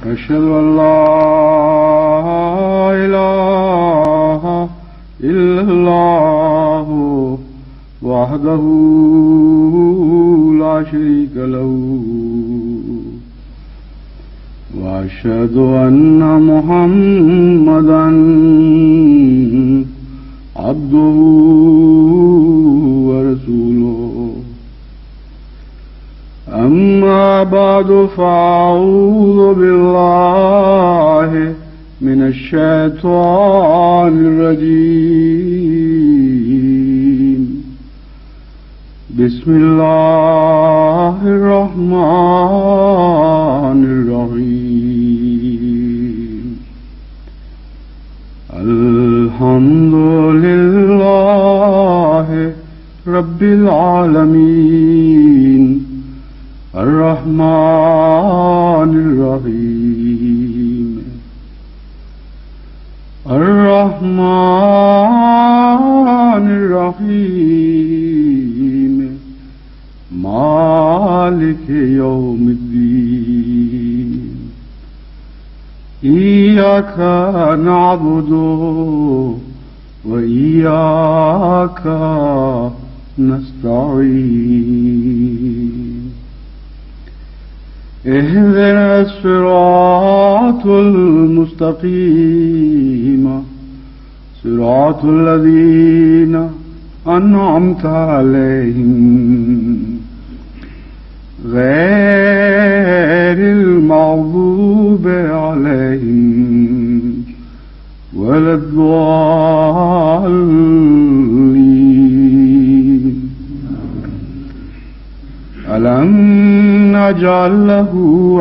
أشهد أن لا إله إلا الله وحده لا شريك له وأشهد أن محمدا عبده ورسوله أما بعد فأعوذ بالله من الشيطان الرجيم بسم الله الرحمن الرحيم الحمد لله رب العالمين الرحمن الرحيم الرحمن الرحيم مالك يوم الدين إياك نعبد وإياك نستعين اهدنا الصراط المستقيم صراط الذين أنعمت عليهم غير المغضوب عليهم ولا الضالين ألم نجعل له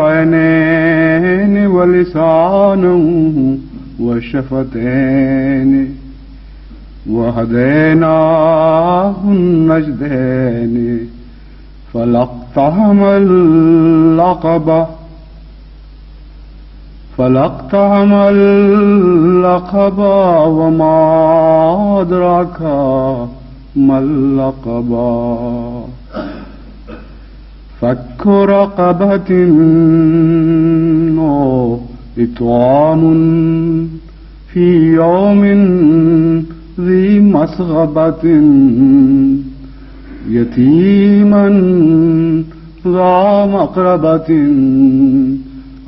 عينين ولسانا وشفتين وهديناه النجدين فلاقتحم العقبة وما أدراك ما العقبة فك رقبة أو إطعام في يوم ذي مسغبة يتيما ذا مقربة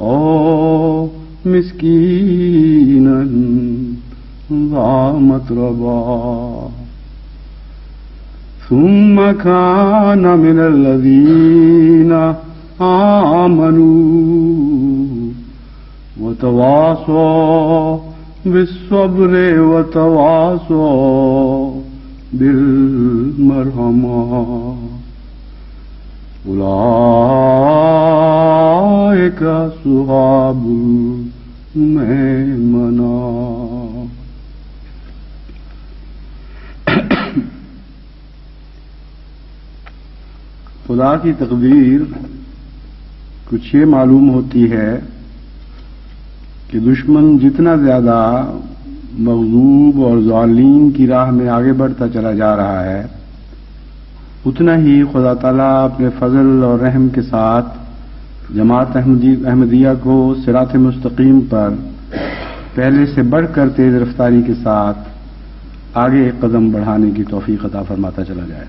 أو مسكينا ذا متربة ثم كان من الذين آمنوا وتواصوا بالصبر وتواصوا بالمرحمة أولئك أصحاب الميمنة. خدا کی تقدیر کچھ یہ معلوم ہوتی ہے کہ دشمن جتنا زیادہ مغلوب اور ظالمین کی راہ میں آگے بڑھتا چلا جا رہا ہے اتنا ہی خدا تعالیٰ اپنے فضل اور رحم کے ساتھ جماعت احمدیہ کو صراط مستقیم پر پہلے سے بڑھ کر تیز رفتاری کے ساتھ آگے ایک قدم بڑھانے کی توفیق عطا فرماتا چلا جائے.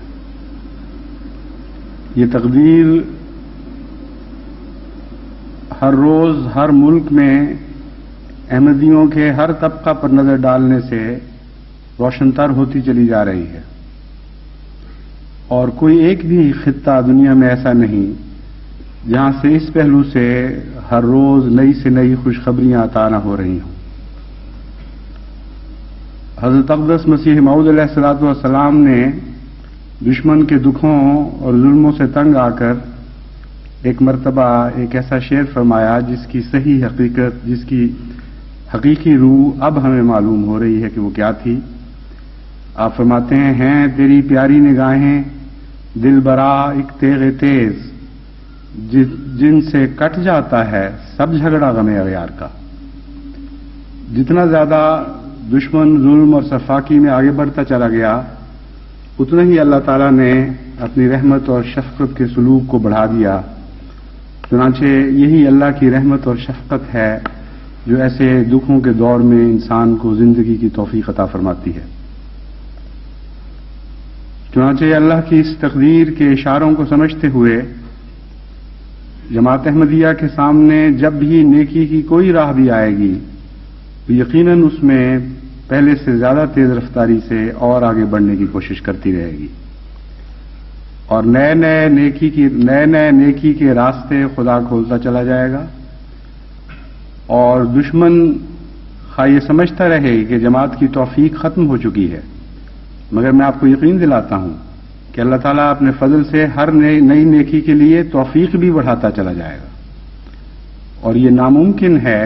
یہ تقدیر ہر روز ہر ملک میں احمدیوں کے ہر طبقہ پر نظر ڈالنے سے روشن تر ہوتی چلی جا رہی ہے اور کوئی ایک بھی خطہ دنیا میں ایسا نہیں جہاں سے اس پہلو سے ہر روز نئی سے نئی خوشخبریاں عطا نہ ہو رہی ہوں. حضرت اقدس مسیح موعود علیہ الصلوۃ والسلام نے دشمن کے دکھوں اور ظلموں سے تنگ آ کر ایک مرتبہ ایک ایسا شعر فرمایا جس کی صحیح حقیقت، جس کی حقیقی روح اب ہمیں معلوم ہو رہی ہے کہ وہ کیا تھی. آپ فرماتے ہیں تیری پیاری نگاہیں دل برا ایک تیغ تیز جن سے کٹ جاتا ہے سب جھگڑا غم اغیار کا. جتنا زیادہ دشمن ظلم اور سفاکی میں آگے بڑھتا چلا گیا اتنا ہی اللہ تعالیٰ نے اپنی رحمت اور شفقت کے سلوک کو بڑھا دیا چنانچہ یہی اللہ کی رحمت اور شفقت ہے جو ایسے دکھوں کے دور میں انسان کو زندگی کی توفیق عطا فرماتی ہے۔ چنانچہ اللہ کی اس تقدیر کے اشاروں کو سمجھتے ہوئے جماعت احمدیہ کے سامنے جب بھی نیکی کی کوئی راہ بھی آئے گی تو یقیناً اس میں پہلے سے زیادہ تیز رفتاری سے اور آگے بڑھنے کی کوشش کرتی رہے گی، اور نئے نئے نیکی کے راستے خدا کھولتا چلا جائے گا، اور دشمن خواہ یہ سمجھتا رہے کہ جماعت کی توفیق ختم ہو چکی ہے، مگر میں آپ کو یقین دلاتا ہوں کہ اللہ تعالیٰ اپنے فضل سے ہر نئی نیکی کے لیے توفیق بھی بڑھاتا چلا جائے گا، اور یہ ناممکن ہے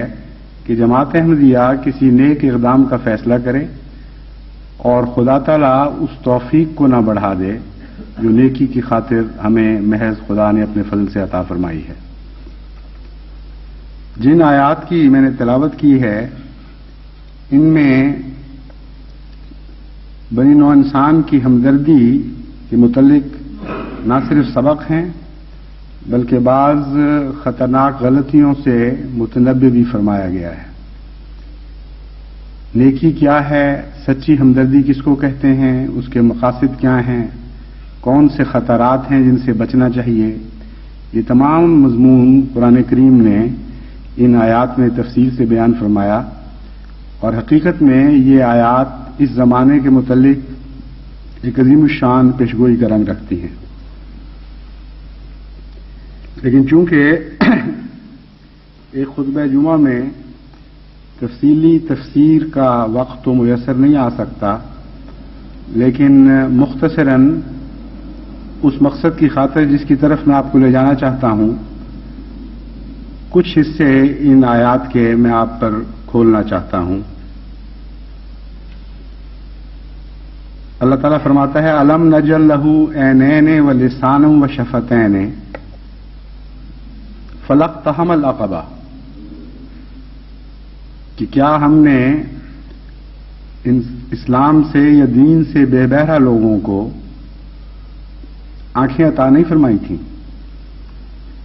کہ جماعت احمدیہ کسی نیک اقدام کا فیصلہ کرے اور خدا تعالیٰ اس توفیق کو نہ بڑھا دے جو نیکی کی خاطر ہمیں محض خدا نے اپنے فضل سے عطا فرمائی ہے۔ جن آیات کی میں نے تلاوت کی ہے ان میں بنی نوع انسان کی ہمدردی کے متعلق نہ صرف سبق ہیں بلکہ بعض خطرناک غلطیوں سے متنبہ بھی فرمایا گیا ہے۔ نیکی کیا ہے، سچی ہمدردی کس کو کہتے ہیں، اس کے مقاصد کیا ہیں، کون سے خطرات ہیں جن سے بچنا چاہیے، یہ تمام مضمون قرآن کریم نے ان آیات میں تفصیل سے بیان فرمایا، اور حقیقت میں یہ آیات اس زمانے کے متعلق ایک عظیم الشان پیشگوئی کا رنگ رکھتی ہیں۔ لیکن چونکہ ایک خطبہ جمعہ میں تفصیلی تفسیر کا وقت تو میسر نہیں آ سکتا، لیکن مختصراً اس مقصد کی خاطر جس کی طرف میں آپ کو لے جانا چاہتا ہوں کچھ حصے ان آیات کے میں آپ پر کھولنا چاہتا ہوں۔ اللہ تعالیٰ فرماتا ہے الم نجعل لہ عینین ولسانا وشفتین فلاقتحم العقبہ، کہ کیا ہم نے اسلام سے یا دین سے بے بہرہ لوگوں کو آنکھیں عطا نہیں فرمائی تھیں؟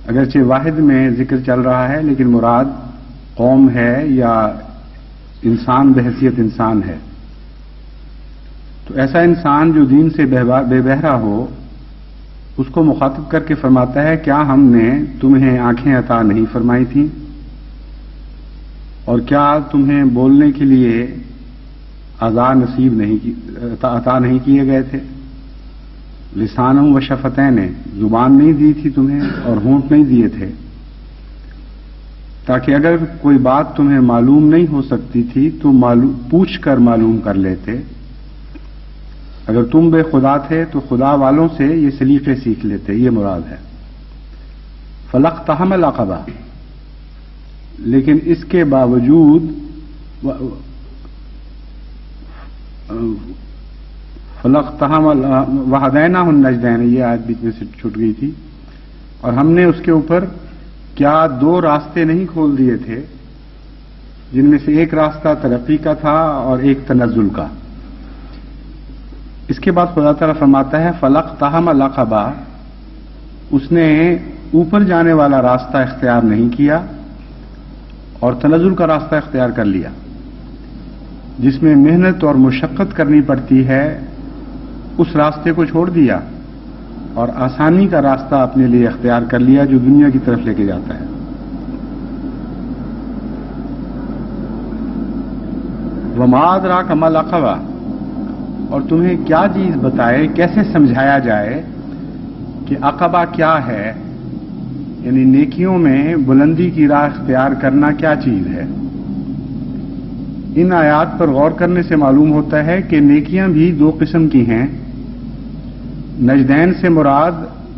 اگرچہ واحد میں ذکر چل رہا ہے لیکن مراد قوم ہے یا انسان بحیثیت انسان ہے، تو ایسا انسان جو دین سے بے بہرہ ہو اس کو مخاطب کر کے فرماتا ہے کیا ہم نے تمہیں آنکھیں عطا نہیں فرمائی تھیں، اور کیا تمہیں بولنے کے لیے اعضاء عطا نہیں کیے گئے تھے؟ لسانوں و شفتین، زبان نہیں دی تھی تمہیں اور ہونٹ نہیں دیے تھے، تاکہ اگر کوئی بات تمہیں معلوم نہیں ہو سکتی تھی تو پوچھ کر معلوم کر لیتے، اگر تم بے خدا تھے تو خدا والوں سے یہ سلیقے سیکھ لیتے، یہ مراد ہے۔ فلاقتحم العقبہ، لیکن اس کے باوجود فلاقتحم وہدیناہ النجدین، یہ آیت بیچ میں سے چھوٹ گئی تھی، اور ہم نے اس کے اوپر کیا دو راستے نہیں کھول دیے تھے جن میں سے ایک راستہ ترقی کا تھا اور ایک تنزل کا۔ اس کے بعد خدا تعالیٰ فرماتا ہے فلاقتحم العقبہ، اس نے اوپر جانے والا راستہ اختیار نہیں کیا اور تنزل کا راستہ اختیار کر لیا، جس میں محنت اور مشقت کرنی پڑتی ہے اس راستے کو چھوڑ دیا اور آسانی کا راستہ اپنے لیے اختیار کر لیا جو دنیا کی طرف لے کے جاتا ہے۔ وما ادراک ما العقبہ، اور تمہیں کیا چیز بتائے، کیسے سمجھایا جائے کہ عقبہ کیا ہے، یعنی نیکیوں میں بلندی کی راہ اختیار کرنا کیا چیز ہے۔ ان آیات پر غور کرنے سے معلوم ہوتا ہے کہ نیکیاں بھی دو قسم کی ہیں۔ نجدین سے مراد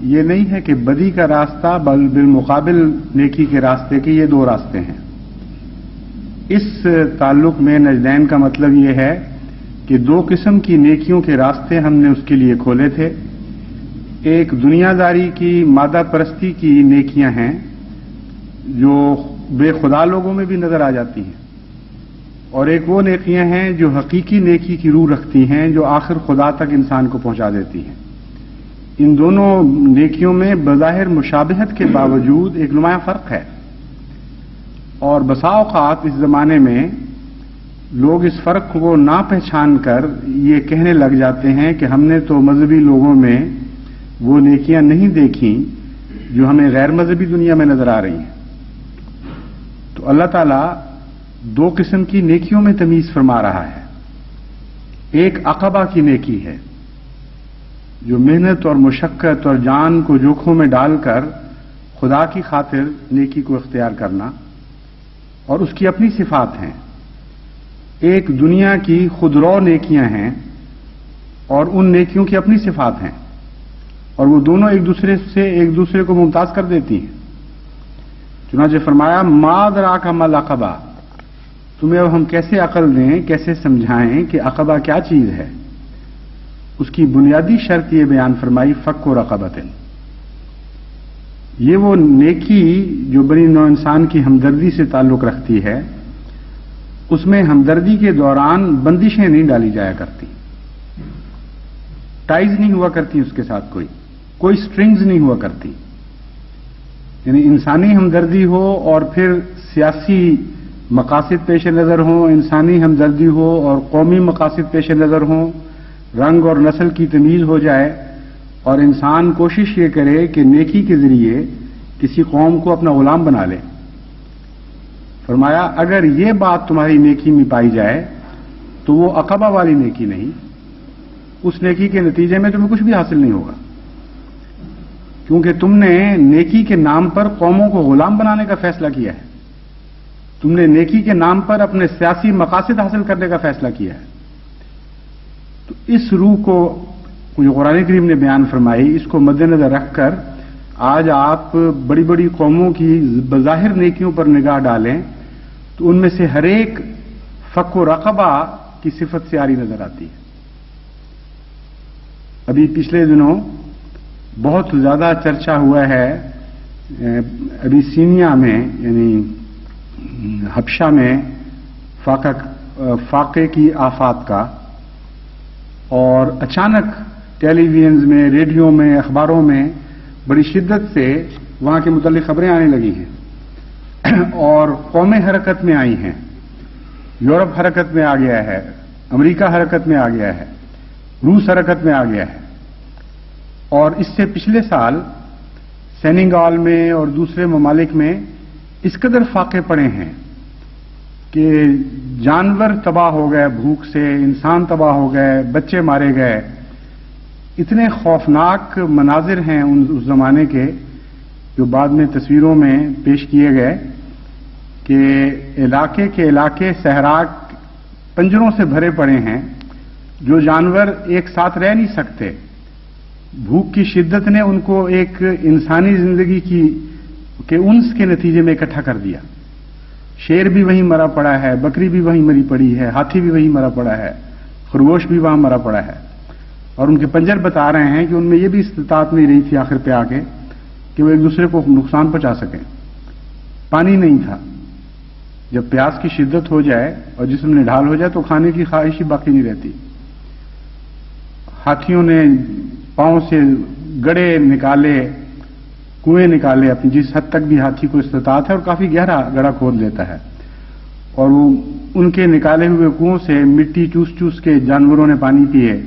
یہ نہیں ہے کہ بدی کا راستہ، بل بالمقابل نیکی کے راستے کے یہ دو راستے ہیں۔ اس تعلق میں نجدین کا مطلب یہ ہے کہ دو قسم کی نیکیوں کے راستے ہم نے اس کے لیے کھولے تھے۔ ایک دنیا داری کی مادہ پرستی کی نیکیاں ہیں جو بے خدا لوگوں میں بھی نظر آ جاتی ہیں، اور ایک وہ نیکیاں ہیں جو حقیقی نیکی کی روح رکھتی ہیں جو آخر خدا تک انسان کو پہنچا دیتی ہیں۔ ان دونوں نیکیوں میں بظاہر مشابہت کے باوجود ایک نمایاں فرق ہے، اور بسا اوقات اس زمانے میں لوگ اس فرق کو نہ پہچان کر یہ کہنے لگ جاتے ہیں کہ ہم نے تو مذہبی لوگوں میں وہ نیکیاں نہیں دیکھیں جو ہمیں غیر مذہبی دنیا میں نظر آ رہی ہیں۔ تو اللہ تعالیٰ دو قسم کی نیکیوں میں تمیز فرما رہا ہے۔ ایک عقبہ کی نیکی ہے، جو محنت اور مشقت اور جان کو جوکھوں میں ڈال کر خدا کی خاطر نیکی کو اختیار کرنا، اور اس کی اپنی صفات ہیں۔ ایک دنیا کی خودرو نیکیاں ہیں اور ان نیکیوں کی اپنی صفات ہیں، اور وہ دونوں ایک دوسرے کو ممتاز کر دیتی ہیں۔ چنانچہ فرمایا ما ادراک ما العقبہ، تمہیں اب ہم کیسے عقل دیں، کیسے سمجھائیں کہ عقبہ کیا چیز ہے۔ اس کی بنیادی شرط یہ بیان فرمائی فک و رقبۃ، یہ وہ نیکی جو بنی نوع انسان کی ہمدردی سے تعلق رکھتی ہے، اس میں ہمدردی کے دوران بندشیں نہیں ڈالی جایا کرتی، ٹائز نہیں ہوا کرتی، اس کے ساتھ کوئی سٹرنگز نہیں ہوا کرتی، یعنی انسانی ہمدردی ہو اور پھر سیاسی مقاصد پیش نظر ہوں، انسانی ہمدردی ہو اور قومی مقاصد پیش نظر ہوں، رنگ اور نسل کی تمیز ہو جائے، اور انسان کوشش یہ کرے کہ نیکی کے ذریعے کسی قوم کو اپنا غلام بنا لے۔ فرمایا اگر یہ بات تمہاری نیکی میں پائی جائے تو وہ عقبہ والی نیکی نہیں، اس نیکی کے نتیجے میں تمہیں کچھ بھی حاصل نہیں ہوگا، کیونکہ تم نے نیکی کے نام پر قوموں کو غلام بنانے کا فیصلہ کیا ہے، تم نے نیکی کے نام پر اپنے سیاسی مقاصد حاصل کرنے کا فیصلہ کیا ہے۔ تو اس روح کو جو قرآن کریم نے بیان فرمائی، اس کو مد نظر رکھ کر آج آپ بڑی بڑی قوموں کی بظاہر نیکیوں پر نگاہ ڈالیں تو ان میں سے ہر ایک فک و رقبہ کی صفت سے آری نظر آتی ہے۔ ابھی پچھلے دنوں بہت زیادہ چرچا ہوا ہے ابیسینیا میں، یعنی حبشہ میں فاقے کی آفات کا، اور اچانک ٹیلی ویژنز میں، ریڈیو میں، اخباروں میں بڑی شدت سے وہاں کے متعلق خبریں آنے لگی ہیں، اور قومیں حرکت میں آئی ہیں، یورپ حرکت میں آ گیا ہے، امریکہ حرکت میں آ گیا ہے، روس حرکت میں آ گیا ہے، اور اس سے پچھلے سال سینیگال میں اور دوسرے ممالک میں اس قدر فاقے پڑے ہیں کہ جانور تباہ ہو گئے بھوک سے، انسان تباہ ہو گئے، بچے مارے گئے۔ اتنے خوفناک مناظر ہیں اس زمانے کے جو بعد میں تصویروں میں پیش کیے گئے کہ علاقے کے علاقے صحرا پنجروں سے بھرے پڑے ہیں، جو جانور ایک ساتھ رہ نہیں سکتے، بھوک کی شدت نے ان کو ایک انسانی زندگی کے انس کے نتیجے میں اکٹھا کر دیا۔ شیر بھی وہیں مرا پڑا ہے، بکری بھی وہیں مری پڑی ہے، ہاتھی بھی وہیں مرا پڑا ہے، خرگوش بھی وہاں مرا پڑا ہے، اور ان کے پنجر بتا رہے ہیں کہ ان میں یہ بھی استطاعت نہیں رہی تھی آخر پہ آ کے کہ وہ ایک دوسرے کو نقصان پہنچا سکیں۔ پانی نہیں تھا، جب پیاس کی شدت ہو جائے اور جسم نے ڈھال ہو جائے تو کھانے کی خواہش ہی باقی نہیں رہتی۔ ہاتھیوں نے پاؤں سے گڑے نکالے، کنویں نکالے، اپنی جس حد تک بھی ہاتھی کو استطاعت ہے، اور کافی گہرا گڑھا کھود لیتا ہے، اور وہ ان کے نکالے ہوئے کنووں سے مٹی چوس چوس کے جانوروں نے پانی پیے،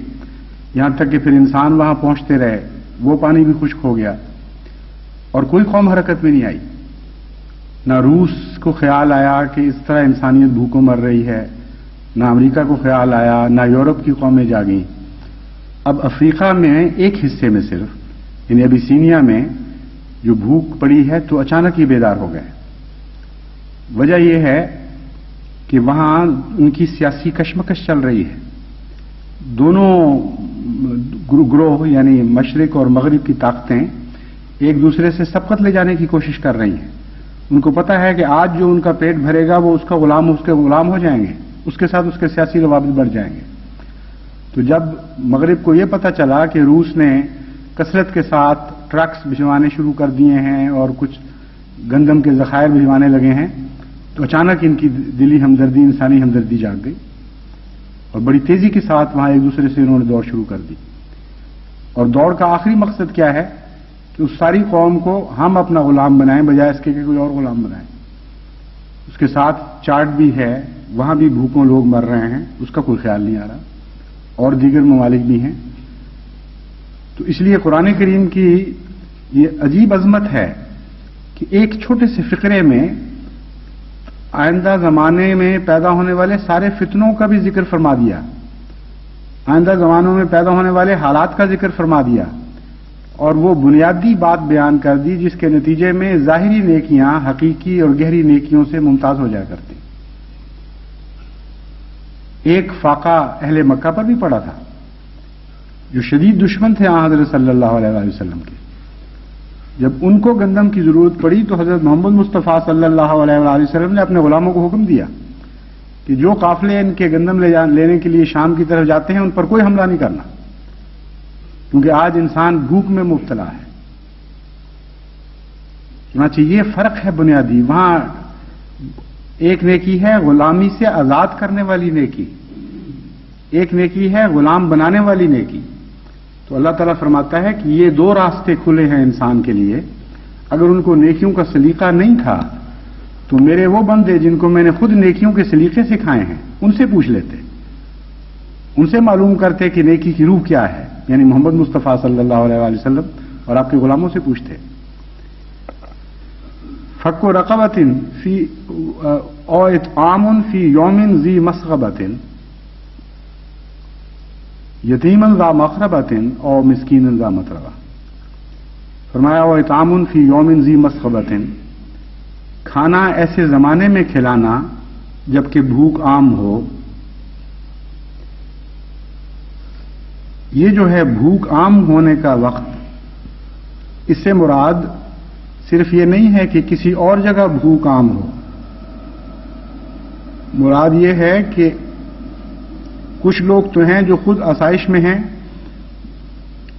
یہاں تک کہ پھر انسان وہاں پہنچتے رہے، وہ پانی بھی خشک ہو گیا، اور کوئی قوم حرکت میں نہیں آئی۔ نہ روس کو خیال آیا کہ اس طرح انسانیت بھوکوں مر رہی ہے، نہ امریکہ کو خیال آیا، نہ یورپ کی قومیں جاگیں۔ اب افریقہ میں ایک حصے میں صرف، یعنی ابیسینیا میں جو بھوک پڑی ہے تو اچانک ہی بیدار ہو گئے۔ وجہ یہ ہے کہ وہاں ان کی سیاسی کشمکش چل رہی ہے، دونوں گروہ یعنی مشرق اور مغرب کی طاقتیں ایک دوسرے سے سبقت لے جانے کی کوشش کر رہی ہیں۔ ان کو پتا ہے کہ آج جو ان کا پیٹ بھرے گا وہ اس کے غلام ہو جائیں گے، اس کے ساتھ اس کے سیاسی روابط بڑھ جائیں گے۔ تو جب مغرب کو یہ پتا چلا کہ روس نے کثرت کے ساتھ ٹرکس بھجوانے شروع کر دیے ہیں اور کچھ گندم کے ذخائر بھجوانے لگے ہیں، تو اچانک ان کی دلی ہمدردی، انسانی ہمدردی جاگ گئی، اور بڑی تیزی کے ساتھ وہاں ایک دوسرے سے انہوں نے دوڑ شروع کر دی۔ اور دوڑ کا آخری مقصد کیا ہے کہ اس ساری قوم کو ہم اپنا غلام بنائیں بجائے اس کے کہ کوئی اور غلام بنائیں. اس کے ساتھ چارٹ بھی ہے، وہاں بھی بھوکوں لوگ مر رہے ہیں، اس کا کوئی خیال نہیں آ رہا، اور دیگر ممالک بھی ہیں. تو اس لیے قرآن کریم کی یہ عجیب عظمت ہے کہ ایک چھوٹے سے فقرے میں آئندہ زمانے میں پیدا ہونے والے سارے فتنوں کا بھی ذکر فرما دیا، آئندہ زمانوں میں پیدا ہونے والے حالات کا ذکر فرما دیا، اور وہ بنیادی بات بیان کر دی جس کے نتیجے میں ظاہری نیکیاں حقیقی اور گہری نیکیوں سے ممتاز ہو جایا کرتی. ایک فاقہ اہل مکہ پر بھی پڑا تھا جو شدید دشمن تھے حضرت صلی اللہ علیہ وسلم کے. جب ان کو گندم کی ضرورت پڑی تو حضرت محمد مصطفیٰ صلی اللہ علیہ وسلم نے اپنے غلاموں کو حکم دیا کہ جو قافلے ان کے گندم لینے کے لیے شام کی طرف جاتے ہیں ان پر کوئی حملہ نہیں کرنا، کیونکہ آج انسان بھوک میں مبتلا ہے. چنانچہ یہ فرق ہے بنیادی. وہاں ایک نیکی ہے غلامی سے آزاد کرنے والی نیکی، ایک نیکی ہے غلام بنانے والی نیکی. تو اللہ تعالیٰ فرماتا ہے کہ یہ دو راستے کھلے ہیں انسان کے لیے. اگر ان کو نیکیوں کا سلیقہ نہیں تھا تو میرے وہ بندے جن کو میں نے خود نیکیوں کے سلیقے سکھائے ہیں ان سے پوچھ لیتے، ان سے معلوم کرتے کہ نیکی کی روح کیا ہے، یعنی محمد مصطفیٰ صلی اللہ علیہ وسلم اور آپ کے غلاموں سے پوچھتے. فک رقبۃ فی او اطعام فی یوم ذی مسغبۃ یتیما ذا مخربۃ او مسکینا ذا متربہ. فرمایا وہ اطعام فی یوم ذی مسغبۃ، کھانا ایسے زمانے میں کھلانا جبکہ بھوک عام ہو. یہ جو ہے بھوک عام ہونے کا وقت، اس سے مراد صرف یہ نہیں ہے کہ کسی اور جگہ بھوک عام ہو، مراد یہ ہے کہ کچھ لوگ تو ہیں جو خود آسائش میں ہیں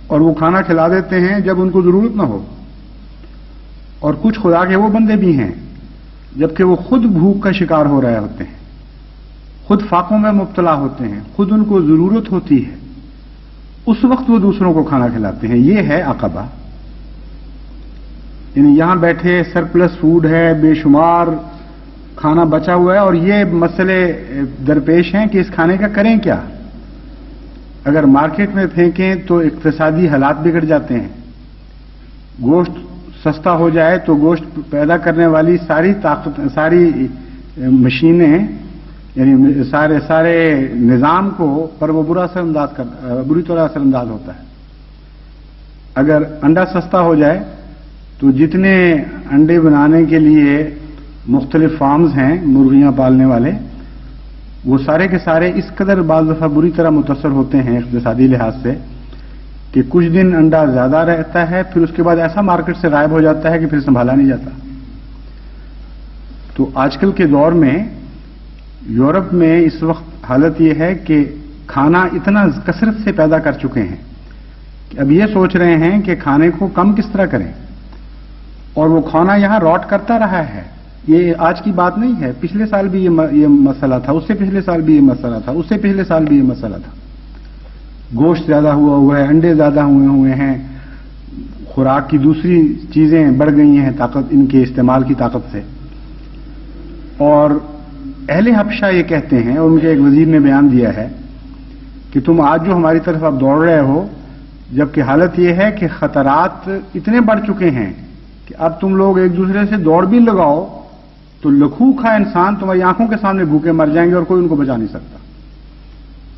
اور وہ کھانا کھلا دیتے ہیں جب ان کو ضرورت نہ ہو، اور کچھ خدا کے وہ بندے بھی ہیں جبکہ وہ خود بھوک کا شکار ہو رہے ہوتے ہیں، خود فاقوں میں مبتلا ہوتے ہیں، خود ان کو ضرورت ہوتی ہے، اس وقت وہ دوسروں کو کھانا کھلاتے ہیں. یہ ہے عقبہ. یعنی یہاں بیٹھے سرپلس فوڈ ہے، بے شمار کھانا بچا ہوا ہے، اور یہ مسئلے درپیش ہیں کہ اس کھانے کا کریں کیا. اگر مارکیٹ میں پھینکیں تو اقتصادی حالات بگڑ جاتے ہیں، گوشت سستا ہو جائے تو گوشت پیدا کرنے والی ساری مشینیں، یعنی سارے نظام کو پر وہ بری طرح اثر انداز ہوتا ہے. اگر انڈا سستا ہو جائے تو جتنے انڈے بنانے کے لیے مختلف فارمز ہیں مرغیاں پالنے والے، وہ سارے کے سارے اس قدر بعض دفعہ بری طرح متاثر ہوتے ہیں اقتصادی لحاظ سے کہ کچھ دن انڈا زیادہ رہتا ہے، پھر اس کے بعد ایسا مارکیٹ سے غائب ہو جاتا ہے کہ پھر سنبھالا نہیں جاتا. تو آج کل کے دور میں یورپ میں اس وقت حالت یہ ہے کہ کھانا اتنا کثرت سے پیدا کر چکے ہیں کہ اب یہ سوچ رہے ہیں کہ کھانے کو کم کس طرح کریں، اور وہ کھانا یہاں راٹ کرتا رہا ہے. یہ آج کی بات نہیں ہے، پچھلے سال بھی یہ مسئلہ تھا، اس سے پچھلے سال بھی یہ مسئلہ تھا، اس سے پچھلے سال بھی یہ مسئلہ تھا. گوشت زیادہ ہوا ہے، انڈے زیادہ ہوئے ہیں، خوراک کی دوسری چیزیں بڑھ گئی ہیں طاقت ان کے استعمال کی طاقت سے. اور اہل حبشہ یہ کہتے ہیں، اور مجھے ایک وزیر نے بیان دیا ہے کہ تم آج جو ہماری طرف اب دوڑ رہے ہو، جبکہ حالت یہ ہے کہ خطرات اتنے بڑھ چکے ہیں کہ اب تم لوگ ایک دوسرے سے دوڑ بھی لگاؤ تو لکھوکھا انسان تمہاری آنکھوں کے سامنے بھوکے مر جائیں گے اور کوئی ان کو بچا نہیں سکتا،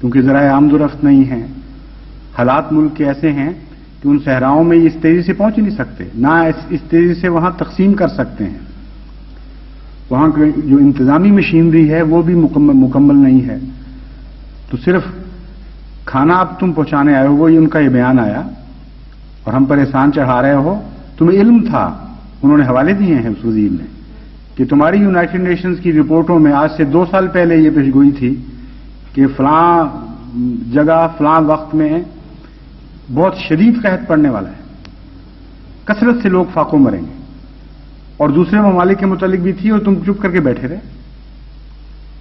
کیونکہ ذرائع آمد و رفت نہیں ہے. حالات ملک کے ایسے ہیں کہ ان صحراؤں میں اس تیزی سے پہنچ نہیں سکتے، نہ اس تیزی سے وہاں تقسیم کر سکتے ہیں. وہاں جو انتظامی مشینری ہے وہ بھی مکمل نہیں ہے. تو صرف کھانا اب تم پہنچانے آئے ہو، وہی ان کا یہ بیان آیا، اور ہم پر احسان چڑھا رہے ہو. تمہیں علم تھا، انہوں نے حوالے دیے ہیں اس وزیر نے، کہ تمہاری یونائٹڈ نیشنز کی رپورٹوں میں آج سے 2 سال پہلے یہ پیشگوئی تھی کہ فلاں جگہ فلاں وقت میں بہت شدید قحط پڑنے والا ہے، کثرت سے لوگ فاقوں مریں گے. اور دوسرے ممالک کے متعلق بھی تھی، اور تم چپ کر کے بیٹھے رہے.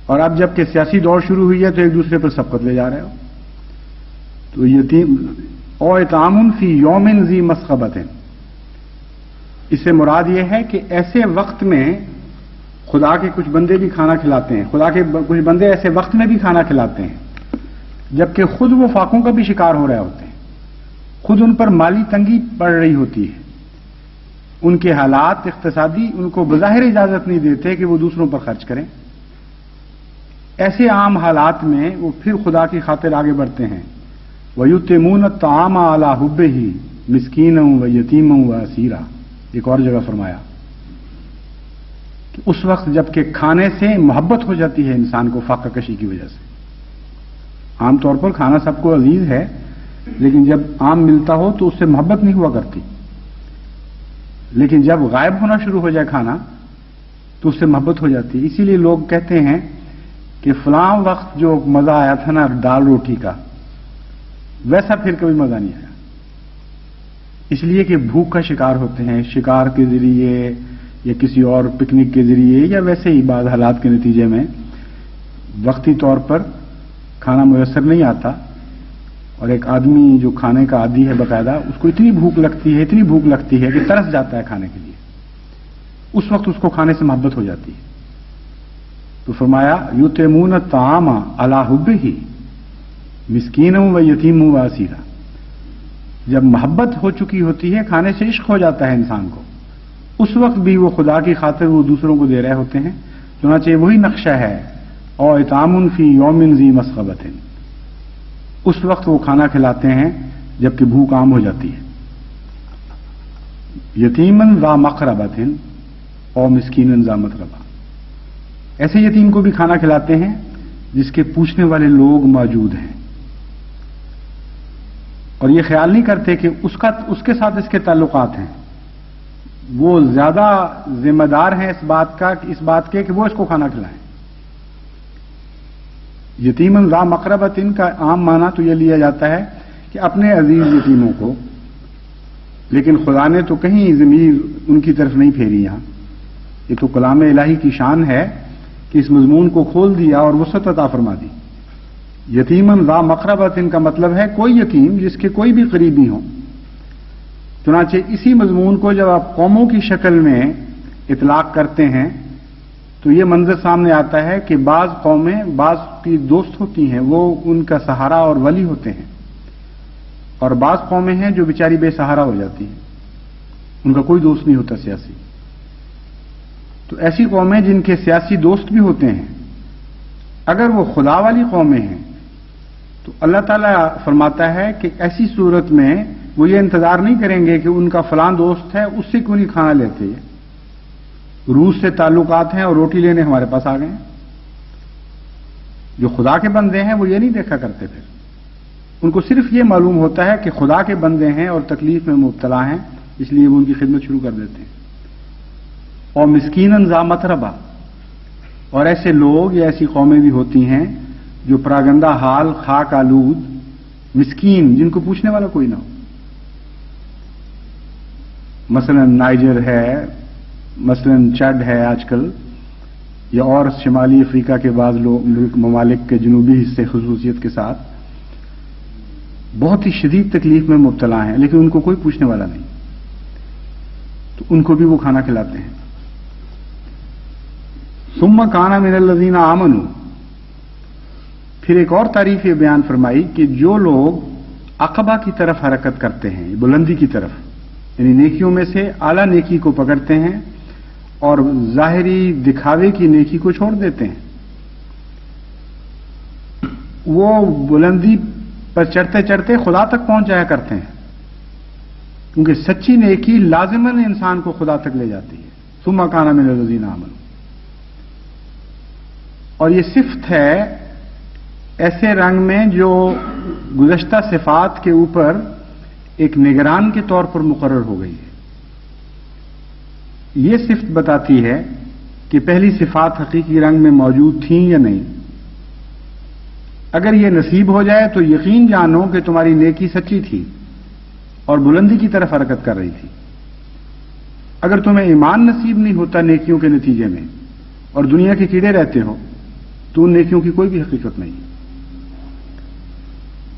اور اب جب کہ سیاسی دور شروع ہوئی ہے تو ایک دوسرے پر سبقت لے جا رہے ہو. تو اور اطعام فی یوم ذی مسغبۃ، اس سے مراد یہ ہے کہ ایسے وقت میں خدا کے کچھ بندے بھی کھانا کھلاتے ہیں، خدا کے کچھ بندے ایسے وقت میں بھی کھانا کھلاتے ہیں جبکہ خود وہ فاقوں کا بھی شکار ہو رہے ہوتے ہیں، خود ان پر مالی تنگی پڑ رہی ہوتی ہے، ان کے حالات اقتصادی ان کو بظاہر اجازت نہیں دیتے کہ وہ دوسروں پر خرچ کریں۔ ایسے عام حالات میں وہ پھر خدا کی خاطر آگے بڑھتے ہیں۔ وَيُطْعِمُونَ الطَّعَامَ عَلَىٰ حُبِّهِ مِسْكِينًا وَيَتِيمًا وَأَسِيرًا، ایک اور جگہ فرمایا کہ اس وقت جب کہ کھانے سے محبت ہو جاتی ہے انسان کو فاقہ کشی کی وجہ سے۔ عام طور پر کھانا سب کو عزیز ہے، لیکن جب عام ملتا ہو تو اس سے محبت نہیں ہوا کرتی، لیکن جب غائب ہونا شروع ہو جائے کھانا تو اس سے محبت ہو جاتی ہے۔ اسی لیے لوگ کہتے ہیں کہ فلاں وقت جو مزہ آیا تھا نا دال روٹی کا، ویسا پھر کبھی مزہ نہیں آیا، اس لیے کہ بھوک کا شکار ہوتے ہیں، شکار کے ذریعے یا کسی اور پکنک کے ذریعے یا ویسے ہی بعض حالات کے نتیجے میں وقتی طور پر کھانا میسر نہیں آتا، اور ایک آدمی جو کھانے کا عادی ہے باقاعدہ، اس کو اتنی بھوک لگتی ہے کہ ترس جاتا ہے کھانے کے لیے، اس وقت اس کو کھانے سے محبت ہو جاتی ہے۔ تو فرمایا یطعمون الطعام علی حبہ مسکینا ویتیما واسیرا، جب محبت ہو چکی ہوتی ہے، کھانے سے عشق ہو جاتا ہے انسان کو، اس وقت بھی وہ خدا کی خاطر وہ دوسروں کو دے رہے ہوتے ہیں۔ چنانچہ وہی نقشہ ہے، اور اطعام فی یوم ذی مسغبۃ، اس وقت وہ کھانا کھلاتے ہیں جبکہ بھوک عام ہو جاتی ہے۔ یتیمن ذا مقربۃ اور مسکینن ذا متربہ، ایسے یتیم کو بھی کھانا کھلاتے ہیں جس کے پوچھنے والے لوگ موجود ہیں، اور یہ خیال نہیں کرتے کہ اس کے ساتھ اس کے تعلقات ہیں، وہ زیادہ ذمہ دار ہیں اس بات کے کہ وہ اس کو کھانا کھلائیں۔ یتیمن ذا مقربۃ کا عام معنی تو یہ لیا جاتا ہے کہ اپنے عزیز یتیموں کو، لیکن خدا نے تو کہیں ضمیر ان کی طرف نہیں پھیری یہاں، یہ تو کلام الہی کی شان ہے کہ اس مضمون کو کھول دیا اور وسعت عطا فرما دی۔ یتیمن ذا مقربۃ کا مطلب ہے کوئی یتیم جس کے کوئی بھی قریبی ہوں۔ چنانچہ اسی مضمون کو جب آپ قوموں کی شکل میں اطلاق کرتے ہیں تو یہ منظر سامنے آتا ہے کہ بعض قومیں بعض کی دوست ہوتی ہیں، وہ ان کا سہارا اور ولی ہوتے ہیں، اور بعض قومیں ہیں جو بیچاری بے سہارا ہو جاتی ہیں، ان کا کوئی دوست نہیں ہوتا سیاسی۔ تو ایسی قومیں جن کے سیاسی دوست بھی ہوتے ہیں، اگر وہ خدا والی قومیں ہیں تو اللہ تعالیٰ فرماتا ہے کہ ایسی صورت میں وہ یہ انتظار نہیں کریں گے کہ ان کا فلاں دوست ہے اس سے کیوں نہیں کھانا لیتے، روس سے تعلقات ہیں اور روٹی لینے ہمارے پاس آ گئے ہیں۔ جو خدا کے بندے ہیں وہ یہ نہیں دیکھا کرتے، پھر ان کو صرف یہ معلوم ہوتا ہے کہ خدا کے بندے ہیں اور تکلیف میں مبتلا ہیں، اس لیے وہ ان کی خدمت شروع کر دیتے ہیں۔ اور مسکینن ذا متربہ، اور ایسے لوگ یا ایسی قومیں بھی ہوتی ہیں جو پراگندہ حال، خاک آلود، مسکین، جن کو پوچھنے والا کوئی نہ ہو۔ مثلا نائجر ہے، مثلا چڈ ہے آج کل، یا اور شمالی افریقہ کے بعض ممالک کے جنوبی حصے خصوصیت کے ساتھ بہت ہی شدید تکلیف میں مبتلا ہیں، لیکن ان کو کوئی پوچھنے والا نہیں، تو ان کو بھی وہ کھانا کھلاتے ہیں۔ ثم کان من الذین آمنوا، پھر ایک اور تعریف یہ بیان فرمائی کہ جو لوگ عقبہ کی طرف حرکت کرتے ہیں، بلندی کی طرف، یعنی نیکیوں میں سے اعلیٰ نیکی کو پکڑتے ہیں اور ظاہری دکھاوے کی نیکی کو چھوڑ دیتے ہیں، وہ بلندی پر چڑھتے چڑھتے خدا تک پہنچ جایا کرتے ہیں، کیونکہ سچی نیکی لازماً انسان کو خدا تک لے جاتی ہے۔ ثم کان من الذین آمنوا، اور یہ صفت ہے ایسے رنگ میں جو گزشتہ صفات کے اوپر ایک نگران کے طور پر مقرر ہو گئی ہے۔ یہ صفت بتاتی ہے کہ پہلی صفات حقیقی رنگ میں موجود تھیں یا نہیں۔ اگر یہ نصیب ہو جائے تو یقین جانو کہ تمہاری نیکی سچی تھی اور بلندی کی طرف حرکت کر رہی تھی۔ اگر تمہیں ایمان نصیب نہیں ہوتا نیکیوں کے نتیجے میں اور دنیا کے کیڑے رہتے ہو تو ان نیکیوں کی کوئی بھی حقیقت نہیں۔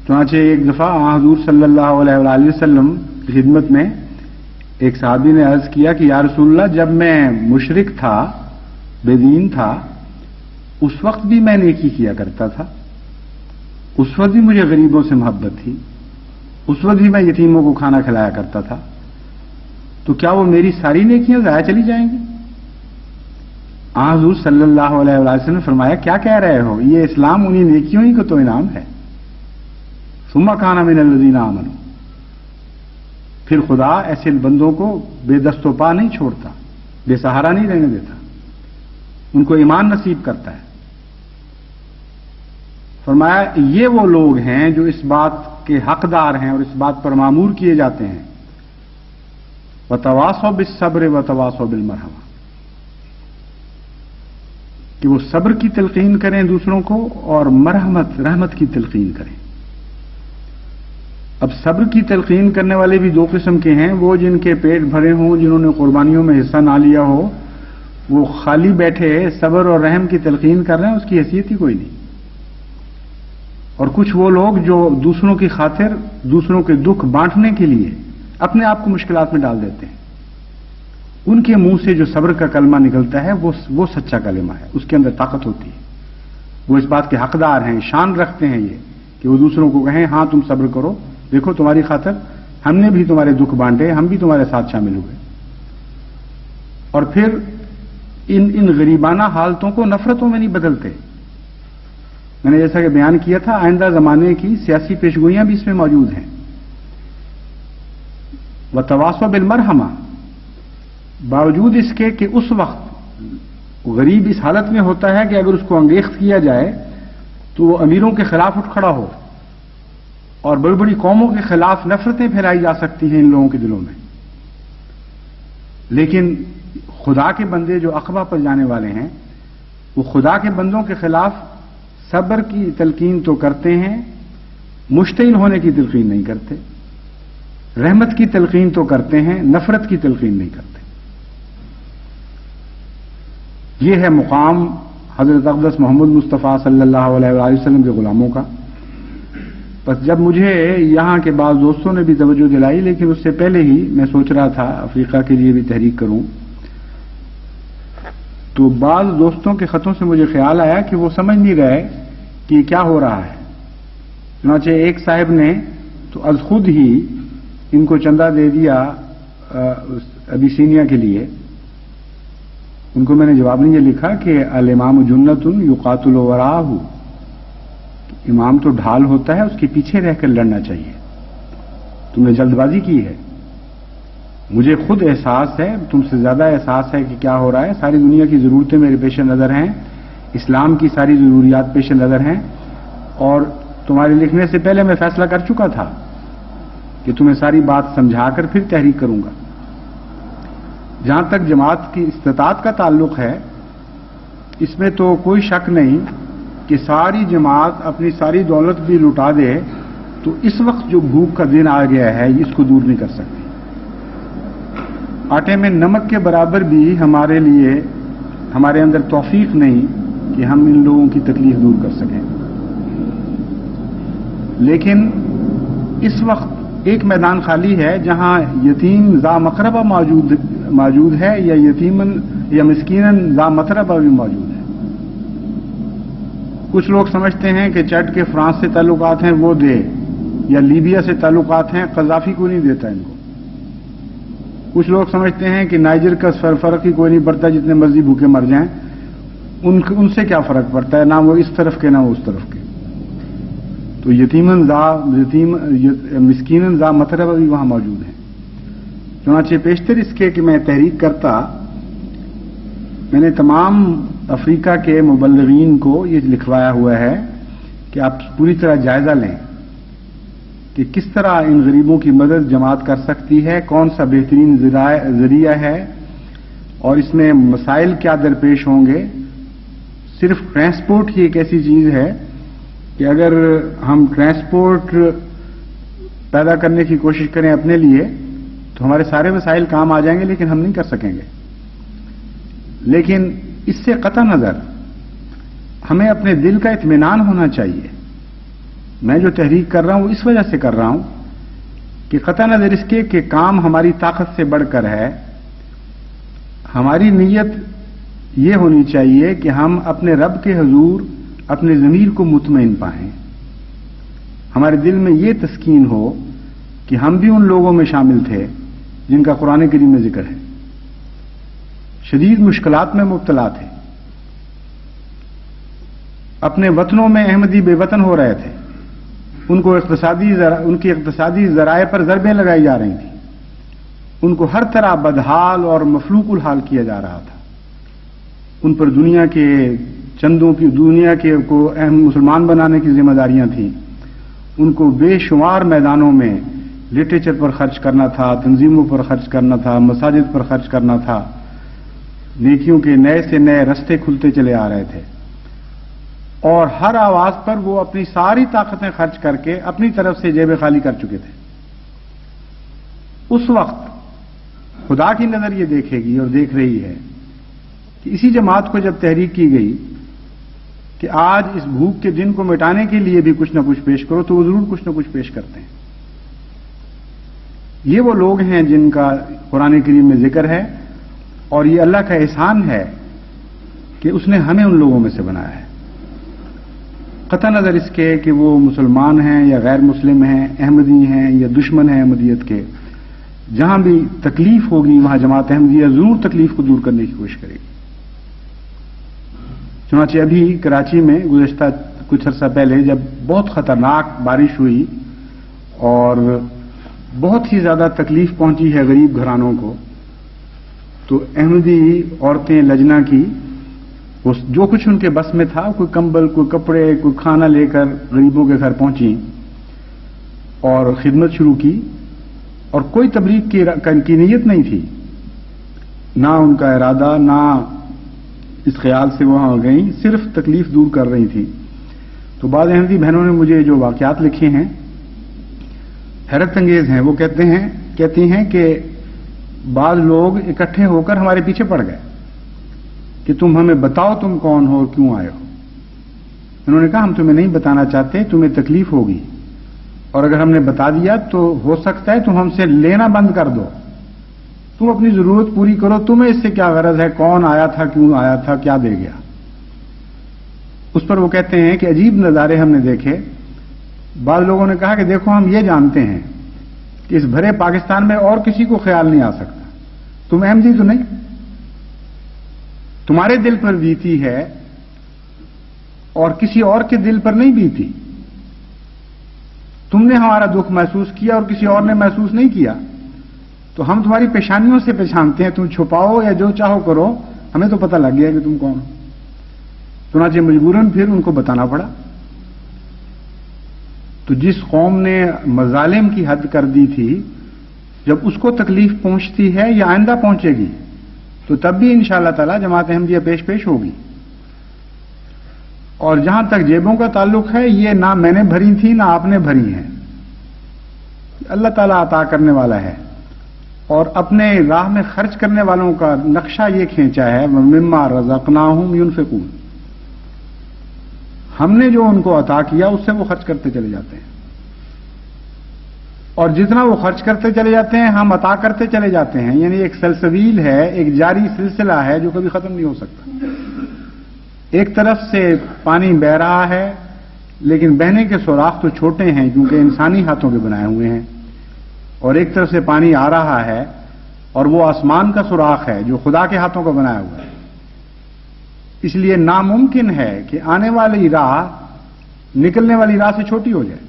چنانچہ ایک دفعہ حضور صلی اللہ علیہ وآلہ وسلم کی خدمت میں ایک صحابی نے عرض کیا کہ یا رسول اللہ، جب میں مشرک تھا، بے دین تھا، اس وقت بھی میں نیکی کیا کرتا تھا، اس وقت بھی مجھے غریبوں سے محبت تھی، اس وقت بھی میں یتیموں کو کھانا کھلایا کرتا تھا، تو کیا وہ میری ساری نیکیاں ضائع چلی جائیں گی؟ حضور صلی اللہ علیہ وسلم نے فرمایا کیا کہہ رہے ہو، یہ اسلام انہی نیکیوں ہی کو تو انعام ہے۔ ثم کان من الذین آمنوا، پھر خدا ایسے بندوں کو بے دست و پا نہیں چھوڑتا، بے سہارا نہیں رہنے دیتا، ان کو ایمان نصیب کرتا ہے۔ فرمایا یہ وہ لوگ ہیں جو اس بات کے حقدار ہیں اور اس بات پر مامور کیے جاتے ہیں، وتواصوا بالصبر وتواصوا بالمرحمہ، کہ وہ صبر کی تلقین کریں دوسروں کو اور رحمت کی تلقین کریں۔ اب صبر کی تلقین کرنے والے بھی دو قسم کے ہیں، وہ جن کے پیٹ بھرے ہوں، جنہوں نے قربانیوں میں حصہ نہ لیا ہو، وہ خالی بیٹھے صبر اور رحم کی تلقین کر رہے ہیں، اس کی حیثیت ہی کوئی نہیں۔ اور کچھ وہ لوگ جو دوسروں کی خاطر دوسروں کے دکھ بانٹنے کے لیے اپنے آپ کو مشکلات میں ڈال دیتے ہیں، ان کے منہ سے جو صبر کا کلمہ نکلتا ہے وہ سچا کلمہ ہے، اس کے اندر طاقت ہوتی ہے، وہ اس بات کے حقدار ہیں، شان رکھتے ہیں یہ کہ وہ دوسروں کو کہیں ہاں تم صبر کرو، دیکھو تمہاری خاطر ہم نے بھی تمہارے دکھ بانٹے، ہم بھی تمہارے ساتھ شامل ہوئے۔ اور پھر ان غریبانہ حالتوں کو نفرتوں میں نہیں بدلتے۔ میں نے جیسا کہ بیان کیا تھا، آئندہ زمانے کی سیاسی پیشگوئیاں بھی اس میں موجود ہیں۔ وتواصوا بالمرحمہ، باوجود اس کے کہ اس وقت غریب اس حالت میں ہوتا ہے کہ اگر اس کو انگیخت کیا جائے تو وہ امیروں کے خلاف اٹھ کھڑا ہو اور بڑی بڑی قوموں کے خلاف نفرتیں پھیلائی جا سکتی ہیں ان لوگوں کے دلوں میں، لیکن خدا کے بندے جو عقبہ پر جانے والے ہیں، وہ خدا کے بندوں کے خلاف صبر کی تلقین تو کرتے ہیں، مشتعل ہونے کی تلقین نہیں کرتے، رحمت کی تلقین تو کرتے ہیں، نفرت کی تلقین نہیں کرتے۔ یہ ہے مقام حضرت اقدس محمد مصطفیٰ صلی اللہ علیہ وآلہ وسلم کے غلاموں کا۔ بس جب مجھے یہاں کے بعض دوستوں نے بھی توجہ دلائی، لیکن اس سے پہلے ہی میں سوچ رہا تھا افریقہ کے لیے بھی تحریک کروں، تو بعض دوستوں کے خطوں سے مجھے خیال آیا کہ وہ سمجھ نہیں رہے کہ یہ کیا ہو رہا ہے۔ چنانچہ ایک صاحب نے تو از خود ہی ان کو چندہ دے دیا ابیسینیا کے لیے۔ ان کو میں نے جواب میں یہ لکھا کہ الامام جنت یقاتل وراءہ، امام تو ڈھال ہوتا ہے، اس کے پیچھے رہ کر لڑنا چاہیے، تم نے جلد بازی کی ہے۔ مجھے خود احساس ہے، تم سے زیادہ احساس ہے کہ کیا ہو رہا ہے، ساری دنیا کی ضرورتیں میرے پیش نظر ہیں، اسلام کی ساری ضروریات پیش نظر ہیں، اور تمہارے لکھنے سے پہلے میں فیصلہ کر چکا تھا کہ تمہیں ساری بات سمجھا کر پھر تحریک کروں گا۔ جہاں تک جماعت کی استطاعت کا تعلق ہے، اس میں تو کوئی شک نہیں کہ ساری جماعت اپنی ساری دولت بھی لٹا دے تو اس وقت جو بھوک کا دن آ گیا ہے اس کو دور نہیں کر سکتی۔ آٹے میں نمک کے برابر بھی ہمارے لیے ہمارے اندر توفیق نہیں کہ ہم ان لوگوں کی تکلیف دور کر سکیں، لیکن اس وقت ایک میدان خالی ہے جہاں یتیم ذا مقربہ موجود ہے، یا یتیمن یا مسکینن ذا متربہ بھی موجود ہے۔ کچھ لوگ سمجھتے ہیں کہ چیڈ کے فرانس سے تعلقات ہیں وہ دے، یا لیبیا سے تعلقات ہیں قذافی کو نہیں دیتا ان کو۔ کچھ لوگ سمجھتے ہیں کہ نائجر کا فرق ہی کوئی نہیں پڑتا، جتنے مرضی بھوکے مر جائیں، ان سے کیا فرق پڑتا ہے، نہ وہ اس طرف کے نہ وہ اس طرف کے۔ تو مسکینن ذا متربہ بھی وہاں موجود ہیں۔ چنانچہ پیشتر اس کے کہ میں تحریک کرتا، میں نے تمام افریقہ کے مبلغین کو یہ لکھوایا ہوا ہے کہ آپ پوری طرح جائزہ لیں کہ کس طرح ان غریبوں کی مدد جماعت کر سکتی ہے، کون سا بہترین ذریعہ ہے، اور اس میں مسائل کیا درپیش ہوں گے۔ صرف ٹرانسپورٹ ہی ایک ایسی چیز ہے کہ اگر ہم ٹرانسپورٹ پیدا کرنے کی کوشش کریں اپنے لیے تو ہمارے سارے مسائل کام آ جائیں گے، لیکن ہم نہیں کر سکیں گے۔ لیکن اس سے قطع نظر ہمیں اپنے دل کا اطمینان ہونا چاہیے میں جو تحریک کر رہا ہوں اس وجہ سے کر رہا ہوں کہ قطع نظر اس کے کہ کام ہماری طاقت سے بڑھ کر ہے، ہماری نیت یہ ہونی چاہیے کہ ہم اپنے رب کے حضور اپنے ضمیر کو مطمئن پائیں، ہمارے دل میں یہ تسکین ہو کہ ہم بھی ان لوگوں میں شامل تھے جن کا قرآن کریم میں ذکر ہے، شدید مشکلات میں مبتلا تھے، اپنے وطنوں میں احمدی بے وطن ہو رہے تھے، ان کے اقتصادی ذرائع پر ضربیں لگائی جا رہی تھیں، ان کو ہر طرح بدحال اور مفلوق الحال کیا جا رہا تھا، ان پر دنیا کے چندوں کی دنیا کے کو اہم مسلمان بنانے کی ذمہ داریاں تھیں، ان کو بے شمار میدانوں میں لٹریچر پر خرچ کرنا تھا، تنظیموں پر خرچ کرنا تھا، مساجد پر خرچ کرنا تھا، نیکیوں کے نئے سے نئے رستے کھلتے چلے آ رہے تھے، اور ہر آواز پر وہ اپنی ساری طاقتیں خرچ کر کے اپنی طرف سے جیبیں خالی کر چکے تھے۔ اس وقت خدا کی نظر یہ دیکھے گی اور دیکھ رہی ہے کہ اسی جماعت کو جب تحریک کی گئی کہ آج اس بھوک کے دن کو مٹانے کے لیے بھی کچھ نہ کچھ پیش کرو، تو وہ ضرور کچھ نہ کچھ پیش کرتے ہیں۔ یہ وہ لوگ ہیں جن کا قرآن کریم میں ذکر ہے، اور یہ اللہ کا احسان ہے کہ اس نے ہمیں ان لوگوں میں سے بنایا ہے، قطع نظر اس کے کہ وہ مسلمان ہیں یا غیر مسلم ہیں، احمدی ہیں یا دشمن ہیں احمدیت کے، جہاں بھی تکلیف ہوگی وہاں جماعت احمدیہ ضرور تکلیف کو دور کرنے کی کوشش کرے گی۔ چنانچہ ابھی کراچی میں گزشتہ کچھ عرصہ پہلے جب بہت خطرناک بارش ہوئی اور بہت ہی زیادہ تکلیف پہنچی ہے غریب گھرانوں کو، تو احمدی عورتیں لجنا کی جو کچھ ان کے بس میں تھا، کوئی کمبل، کوئی کپڑے، کوئی کھانا لے کر غریبوں کے گھر پہنچی اور خدمت شروع کی، اور کوئی تبلیغ کی نیت نہیں تھی، نہ ان کا ارادہ، نہ اس خیال سے وہاں گئیں، صرف تکلیف دور کر رہی تھی۔ تو بعض احمدی بہنوں نے مجھے جو واقعات لکھے ہیں حیرت انگیز ہیں۔ وہ کہتی ہیں کہ بعض لوگ اکٹھے ہو کر ہمارے پیچھے پڑ گئے کہ تم ہمیں بتاؤ تم کون ہو اور کیوں آئے ہو۔ انہوں نے کہا ہم تمہیں نہیں بتانا چاہتے، تمہیں تکلیف ہوگی، اور اگر ہم نے بتا دیا تو ہو سکتا ہے تم ہم سے لینا بند کر دو، تم اپنی ضرورت پوری کرو، تمہیں اس سے کیا غرض ہے، کون آیا تھا، کیوں آیا تھا، کیا دے گیا۔ اس پر وہ کہتے ہیں کہ عجیب نظارے ہم نے دیکھے۔ بعض لوگوں نے کہا کہ دیکھو ہم یہ جانتے ہیں کہ اس بھرے پاکستان میں اور کسی کو خیال نہیں آ سکتا، تم احمدی تو نہیں، تمہارے دل پر بیتی ہے اور کسی اور کے دل پر نہیں بیتی، تم نے ہمارا دکھ محسوس کیا اور کسی اور نے محسوس نہیں کیا، تو ہم تمہاری پیشانیوں سے پہچانتے ہیں، تم چھپاؤ یا جو چاہو کرو، ہمیں تو پتہ لگ گیا کہ تم کون ہو۔ چنانچہ مجبوراً پھر ان کو بتانا پڑا۔ تو جس قوم نے مظالم کی حد کر دی تھی، جب اس کو تکلیف پہنچتی ہے یا آئندہ پہنچے گی تو تب بھی انشاءاللہ تعالی جماعت احمدیہ پیش ہوگی۔ اور جہاں تک جیبوں کا تعلق ہے، یہ نہ میں نے بھری تھی نہ آپ نے بھری ہیں، اللہ تعالیٰ عطا کرنے والا ہے، اور اپنے راہ میں خرچ کرنے والوں کا نقشہ یہ کھینچا ہے مما رزقناہم ينفقون، ہم نے جو ان کو عطا کیا اس سے وہ خرچ کرتے چلے جاتے ہیں، اور جتنا وہ خرچ کرتے چلے جاتے ہیں ہم عطا کرتے چلے جاتے ہیں، یعنی ایک سلسبیل ہے، ایک جاری سلسلہ ہے جو کبھی ختم نہیں ہو سکتا۔ ایک طرف سے پانی بہ رہا ہے لیکن بہنے کے سوراخ تو چھوٹے ہیں کیونکہ انسانی ہاتھوں کے بنائے ہوئے ہیں، اور ایک طرف سے پانی آ رہا ہے اور وہ آسمان کا سوراخ ہے جو خدا کے ہاتھوں کا بنایا ہوا ہے۔ اس لیے ناممکن ہے کہ آنے والی راہ نکلنے والی راہ سے چھوٹی ہو جائے۔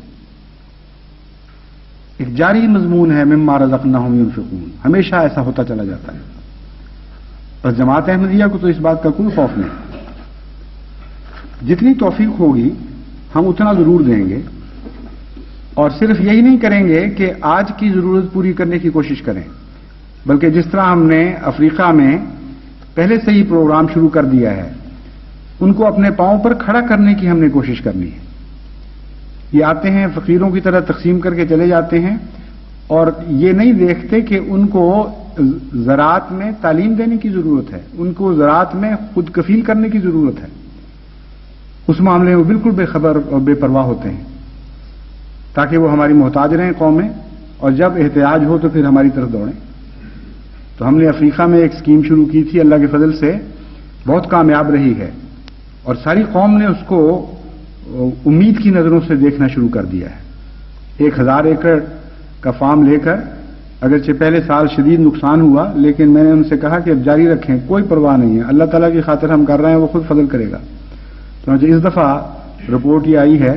ایک جاری مضمون ہے مما رزقناہم ينفقون، ہمیشہ ایسا ہوتا چلا جاتا ہے۔ بس جماعت احمدیہ کو تو اس بات کا کوئی خوف نہیں، جتنی توفیق ہوگی ہم اتنا ضرور دیں گے، اور صرف یہی نہیں کریں گے کہ آج کی ضرورت پوری کرنے کی کوشش کریں، بلکہ جس طرح ہم نے افریقہ میں پہلے سے ہی پروگرام شروع کر دیا ہے، ان کو اپنے پاؤں پر کھڑا کرنے کی ہم نے کوشش کرنی ہے۔ یہ آتے ہیں فقیروں کی طرح تقسیم کر کے چلے جاتے ہیں، اور یہ نہیں دیکھتے کہ ان کو زراعت میں تعلیم دینے کی ضرورت ہے، ان کو زراعت میں خود کفیل کرنے کی ضرورت ہے۔ اس معاملے میں بالکل بے خبر اور بے پرواہ ہوتے ہیں۔ تاکہ وہ ہماری محتاج رہیں قومیں، اور جب احتیاج ہو تو پھر ہماری طرف دوڑیں۔ تو ہم نے افریقہ میں ایک اسکیم شروع کی تھی، اللہ کے فضل سے بہت کامیاب رہی ہے، اور ساری قوم نے اس کو امید کی نظروں سے دیکھنا شروع کر دیا ہے۔ 1000 ایکڑ کا فارم لے کر، اگرچہ پہلے سال شدید نقصان ہوا، لیکن میں نے ان سے کہا کہ اب جاری رکھیں، کوئی پرواہ نہیں ہے، اللہ تعالیٰ کی خاطر ہم کر رہے ہیں، وہ خود فضل کرے گا۔ تو اس دفعہ رپورٹ یہ آئی ہے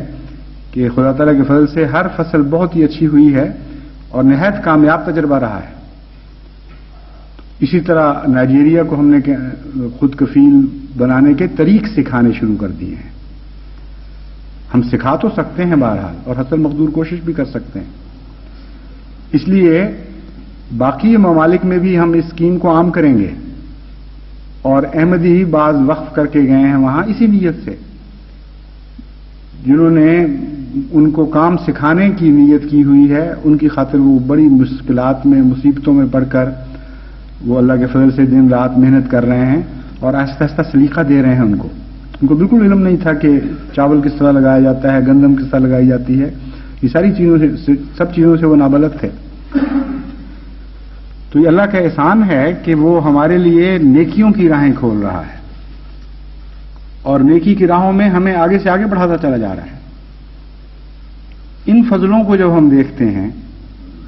کہ خدا تعالیٰ کے فضل سے ہر فصل بہت ہی اچھی ہوئی ہے اور نہایت کامیاب تجربہ رہا ہے۔ اسی طرح نائجیریا کو ہم نے خود کفیل بنانے کے طریق سکھانے شروع کر دیے ہیں۔ ہم سکھا تو سکتے ہیں بہرحال، اور حسن مقدور کوشش بھی کر سکتے ہیں۔ اس لیے باقی ممالک میں بھی ہم اس اسکیم کو عام کریں گے، اور احمدی بعض وقف کر کے گئے ہیں وہاں اسی نیت سے، جنہوں نے ان کو کام سکھانے کی نیت کی ہوئی ہے، ان کی خاطر وہ بڑی مشکلات میں، مصیبتوں میں پڑھ کر وہ اللہ کے فضل سے دن رات محنت کر رہے ہیں، اور آہستہ آہستہ سلیقہ دے رہے ہیں ان کو بالکل علم نہیں تھا کہ چاول کس طرح لگایا جاتا ہے، گندم کس طرح لگائی جاتی ہے، یہ ساری چیزوں سے، سب چیزوں سے وہ نابلد تھے۔ تو یہ اللہ کا احسان ہے کہ وہ ہمارے لیے نیکیوں کی راہیں کھول رہا ہے، اور نیکی کی راہوں میں ہمیں آگے سے آگے بڑھاتا چلا جا رہا ہے۔ ان فضلوں کو جب ہم دیکھتے ہیں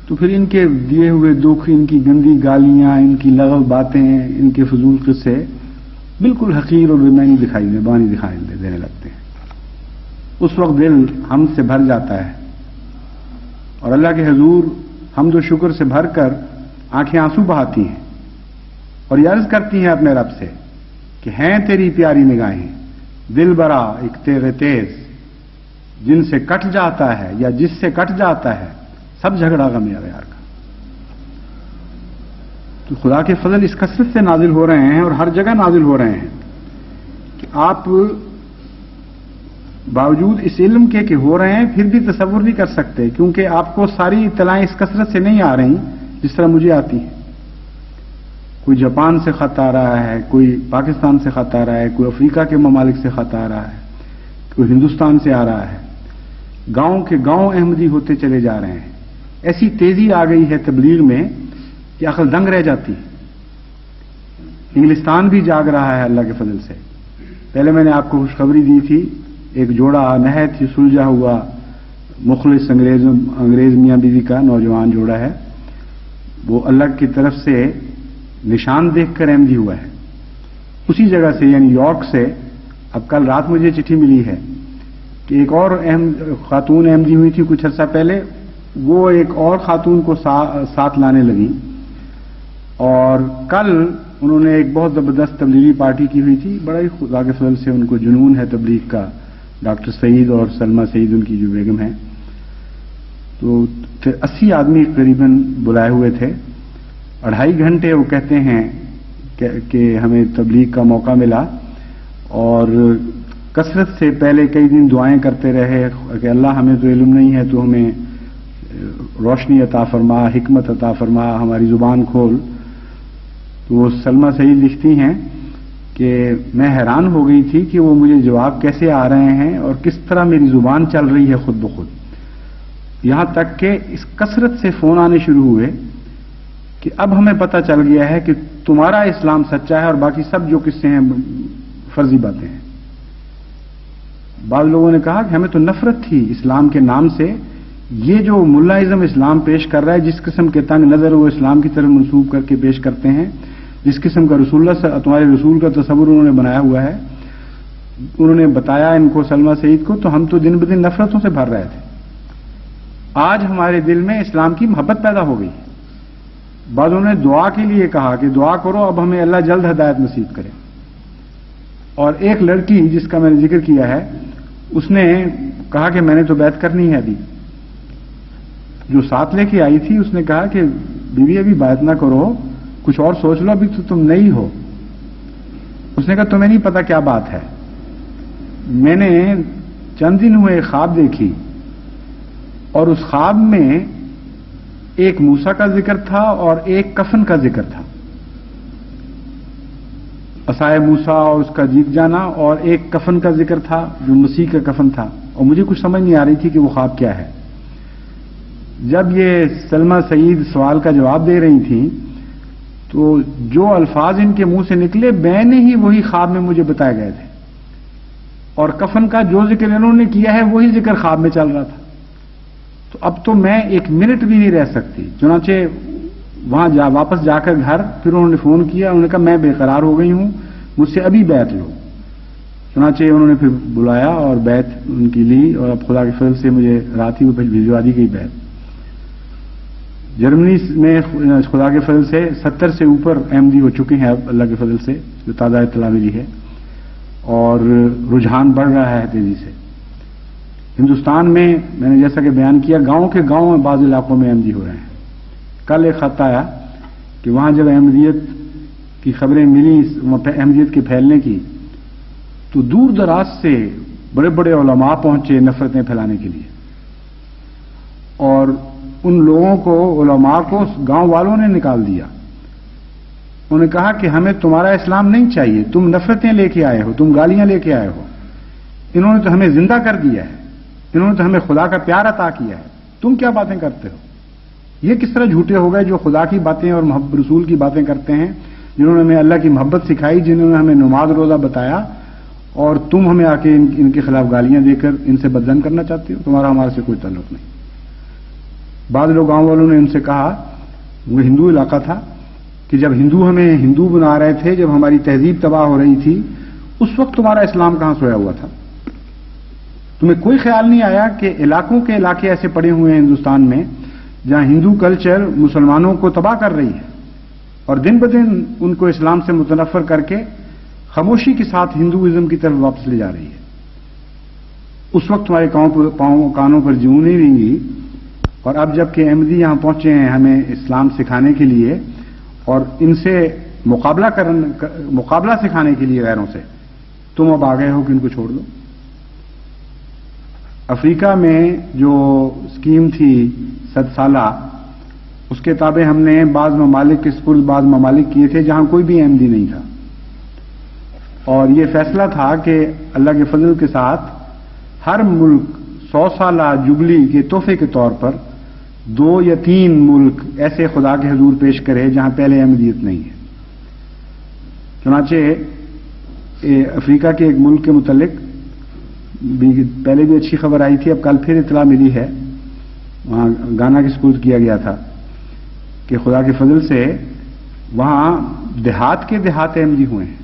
تو پھر ان کے دیے ہوئے دکھ، ان کی گندی گالیاں، ان کی لغو باتیں، ان کے فضول قصے بالکل حقیر اور بےمعنی دکھائی دینے لگتے ہیں۔ اس وقت دل ہم سے بھر جاتا ہے، اور اللہ کے حضور حمد و شکر سے بھر کر آنکھیں آنسو بہاتی ہیں، اور یہ عرض کرتی ہیں اپنے رب سے کہ ہیں تیری پیاری نگاہیں، دل برا ایک تیغ تیز، جن سے کٹ جاتا ہے یا جس سے کٹ جاتا ہے سب جھگڑا غم یار کا۔ تو خدا کے فضل اس کثرت سے نازل ہو رہے ہیں، اور ہر جگہ نازل ہو رہے ہیں کہ آپ باوجود اس علم کے کہ ہو رہے ہیں پھر بھی تصور نہیں کر سکتے، کیونکہ آپ کو ساری اطلاعیں اس کثرت سے نہیں آ رہی جس طرح مجھے آتی ہیں۔ کوئی جاپان سے خط آ رہا ہے، کوئی پاکستان سے خط آ رہا ہے، کوئی افریقہ کے ممالک سے خط آ رہا ہے، کوئی ہندوستان سے آ رہا ہے۔ گاؤں کے گاؤں احمدی ہوتے چلے جا رہے ہیں۔ ایسی تیزی آ گئی ہے تبلیغ میں کہ عقل دنگ رہ جاتی ہے۔ انگلستان بھی جاگ رہا ہے اللہ کے فضل سے۔ پہلے میں نے آپ کو خوشخبری دی تھی، ایک جوڑا نہایت ہی سلجھا ہوا مخلص انگریز میاں بیوی کا نوجوان جوڑا ہے، وہ اللہ کی طرف سے نشان دیکھ کر احمدی ہوا ہے۔ اسی جگہ سے یعنی یارک سے اب کل رات مجھے چٹھی ملی ہے کہ ایک اور خاتون احمدی ہوئی تھی کچھ عرصہ پہلے، وہ ایک اور خاتون کو ساتھ لانے لگی، اور کل انہوں نے ایک بہت زبردست تبلیغی پارٹی کی ہوئی تھی۔ بڑا ہی خدا کے فضل سے ان کو جنون ہے تبلیغ کا۔ ڈاکٹر سعید اور سلمہ سعید ان کی جو بیگم ہیں، تو 80 آدمی قریباً بلائے ہوئے تھے۔ 2.5 گھنٹے وہ کہتے ہیں کہ ہمیں تبلیغ کا موقع ملا، اور کثرت سے پہلے کئی دن دعائیں کرتے رہے کہ اللہ ہمیں تو علم نہیں ہے، تو ہمیں روشنی عطا فرما، حکمت عطا فرما، ہماری زبان کھول۔ تو وہ سلمہ سعید لکھتی ہیں کہ میں حیران ہو گئی تھی کہ وہ مجھے جواب کیسے آ رہے ہیں اور کس طرح میری زبان چل رہی ہے خود بخود، یہاں تک کہ اس کثرت سے فون آنے شروع ہوئے کہ اب ہمیں پتہ چل گیا ہے کہ تمہارا اسلام سچا ہے اور باقی سب جو قصے ہیں فرضی باتیں ہیں۔ بعض لوگوں نے کہا کہ ہمیں تو نفرت تھی اسلام کے نام سے، یہ جو ملا ازم اسلام پیش کر رہا ہے، جس قسم کے تنگ نظر وہ اسلام کی طرف منسوب کر کے پیش کرتے ہیں، جس قسم کا رسول اللہ تمہارے رسول کا تصور انہوں نے بنایا ہوا ہے، انہوں نے بتایا ان کو سلمہ سعید کو، تو ہم تو دن بدن نفرتوں سے بھر رہے تھے۔ آج ہمارے دل میں اسلام کی محبت پیدا ہو گئی۔ بعضوں نے دعا کے لیے کہا کہ دعا کرو اب ہمیں اللہ جلد ہدایت نصیب کرے، اور ایک لڑکی جس کا میں نے ذکر کیا ہے، اس نے کہا کہ میں نے تو بیعت کرنی ہے۔ ابھی جو ساتھ لے کے آئی تھی اس نے کہا کہ بیوی ابھی بیعت نہ کرو، کچھ اور سوچ لو، ابھی تو تم نئی ہو۔ اس نے کہا تمہیں نہیں پتا کیا بات ہے، میں نے چند دن ہوئے خواب دیکھی، اور اس خواب میں ایک موسیٰ کا ذکر تھا اور ایک کفن کا ذکر تھا، عصائے موسیٰ اور اس کا جیت جانا، اور ایک کفن کا ذکر تھا جو مسیح کا کفن تھا، اور مجھے کچھ سمجھ نہیں آ رہی تھی کہ وہ خواب کیا ہے۔ جب یہ سلمہ سعید سوال کا جواب دے رہی تھیں تو جو الفاظ ان کے منہ سے نکلے میں نے ہی وہی خواب میں مجھے بتائے گئے تھے، اور کفن کا جو ذکر انہوں نے کیا ہے وہی ذکر خواب میں چل رہا تھا. تو اب تو میں ایک منٹ بھی نہیں رہ سکتی. چنانچہ وہاں واپس جا کر گھر پھر انہوں نے فون کیا، انہوں نے کہا میں بے قرار ہو گئی ہوں، مجھ سے ابھی بیعت لو. چنانچہ انہوں نے پھر بلایا اور بیعت ان کی لی، اور اب خدا کے فضل سے مجھے رات ہی بھجوا دی گئی بیعت. جرمنی میں خدا کے فضل سے 70 سے اوپر احمدی ہو چکے ہیں اب اللہ کے فضل سے، جو تازہ اطلاع ملی ہے، اور رجحان بڑھ رہا ہے تیزی سے. ہندوستان میں نے جیسا کہ بیان کیا، گاؤں کے گاؤں میں بعض علاقوں میں احمدی ہو رہے ہیں. کل ایک خط آیا کہ وہاں جب احمدیت کی خبریں ملی، احمدیت کے پھیلنے کی، تو دور دراز سے بڑے بڑے علماء پہنچے نفرتیں پھیلانے کے لیے، اور ان لوگوں کو، علماء کو گاؤں والوں نے نکال دیا. انہوں نے کہا کہ ہمیں تمہارا اسلام نہیں چاہیے، تم نفرتیں لے کے آئے ہو، تم گالیاں لے کے آئے ہو. انہوں نے تو ہمیں زندہ کر دیا ہے، انہوں نے تو ہمیں خدا کا پیار عطا کیا ہے، تم کیا باتیں کرتے ہو؟ یہ کس طرح جھوٹے ہو گئے جو خدا کی باتیں اور محبت رسول کی باتیں کرتے ہیں، جنہوں نے ہمیں اللہ کی محبت سکھائی، جنہوں نے ہمیں نماز روزہ بتایا، اور تم ہمیں آ کے ان کے خلاف گالیاں دے کر ان سے بدزن کرنا چاہتے ہو؟ تمہارا ہمارے سے کوئی تعلق نہیں. بعض لوگ گاؤں والوں نے ان سے کہا، وہ ہندو علاقہ تھا، کہ جب ہندو ہمیں ہندو بنا رہے تھے، جب ہماری تہذیب تباہ ہو رہی تھی، اس وقت تمہارا اسلام کہاں سویا ہوا تھا؟ تمہیں کوئی خیال نہیں آیا کہ علاقوں کے علاقے ایسے پڑے ہوئے ہیں ہندوستان میں جہاں ہندو کلچر مسلمانوں کو تباہ کر رہی ہے، اور دن بدن ان کو اسلام سے متنفر کر کے خاموشی کے ساتھ ہندوازم کی طرف واپس لے جا رہی ہے. اس وقت تمہارے کانوں پر جوں نہیں رہیں، اور اب جب کہ احمدی یہاں پہنچے ہیں ہمیں اسلام سکھانے کے لیے اور ان سے مقابلہ سکھانے کے لیے غیروں سے، تم اب آ گئے ہو کہ ان کو چھوڑ دو. افریقہ میں جو اسکیم تھی 7 سالہ، اس کے تابع ہم نے بعض ممالک کے سپرد بعض ممالک کیے تھے جہاں کوئی بھی احمدی نہیں تھا، اور یہ فیصلہ تھا کہ اللہ کے فضل کے ساتھ ہر ملک 100 سالہ جبلی کے تحفے کے طور پر 2 یا 3 ملک ایسے خدا کے حضور پیش کرے جہاں پہلے احمدیت نہیں ہے. چنانچہ افریقہ کے ایک ملک کے متعلق پہلے بھی اچھی خبر آئی تھی، اب کل پھر اطلاع ملی ہے، وہاں گانا کے سپرد کیا گیا تھا کہ خدا کے فضل سے وہاں دیہات کے دیہات احمدی ہوئے ہیں،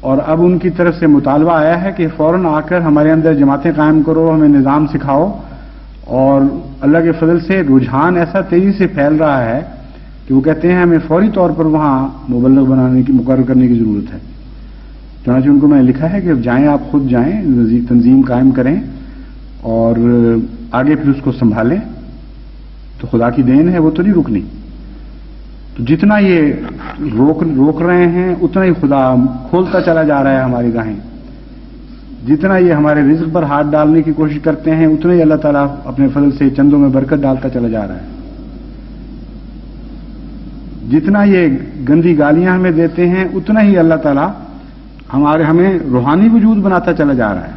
اور اب ان کی طرف سے مطالبہ آیا ہے کہ فوراً آ کر ہمارے اندر جماعتیں قائم کرو، ہمیں نظام سکھاؤ. اور اللہ کے فضل سے رجحان ایسا تیزی سے پھیل رہا ہے کہ وہ کہتے ہیں ہمیں فوری طور پر وہاں مبلغ مقرر کرنے کی ضرورت ہے. چنانچہ ان کو میں نے لکھا ہے کہ جائیں، آپ خود جائیں، تنظیم قائم کریں اور آگے پھر اس کو سنبھالیں. تو خدا کی دین ہے، وہ تو نہیں رکنی. تو جتنا یہ روک رہے ہیں اتنا ہی خدا کھولتا چلا جا رہا ہے ہماری راہیں. جتنا یہ ہمارے رزق پر ہاتھ ڈالنے کی کوشش کرتے ہیں اتنا ہی اللہ تعالیٰ اپنے فضل سے چندوں میں برکت ڈالتا چلا جا رہا ہے. جتنا یہ گندی گالیاں ہمیں دیتے ہیں اتنا ہی اللہ تعالیٰ ہمیں روحانی وجود بناتا چلا جا رہا ہے.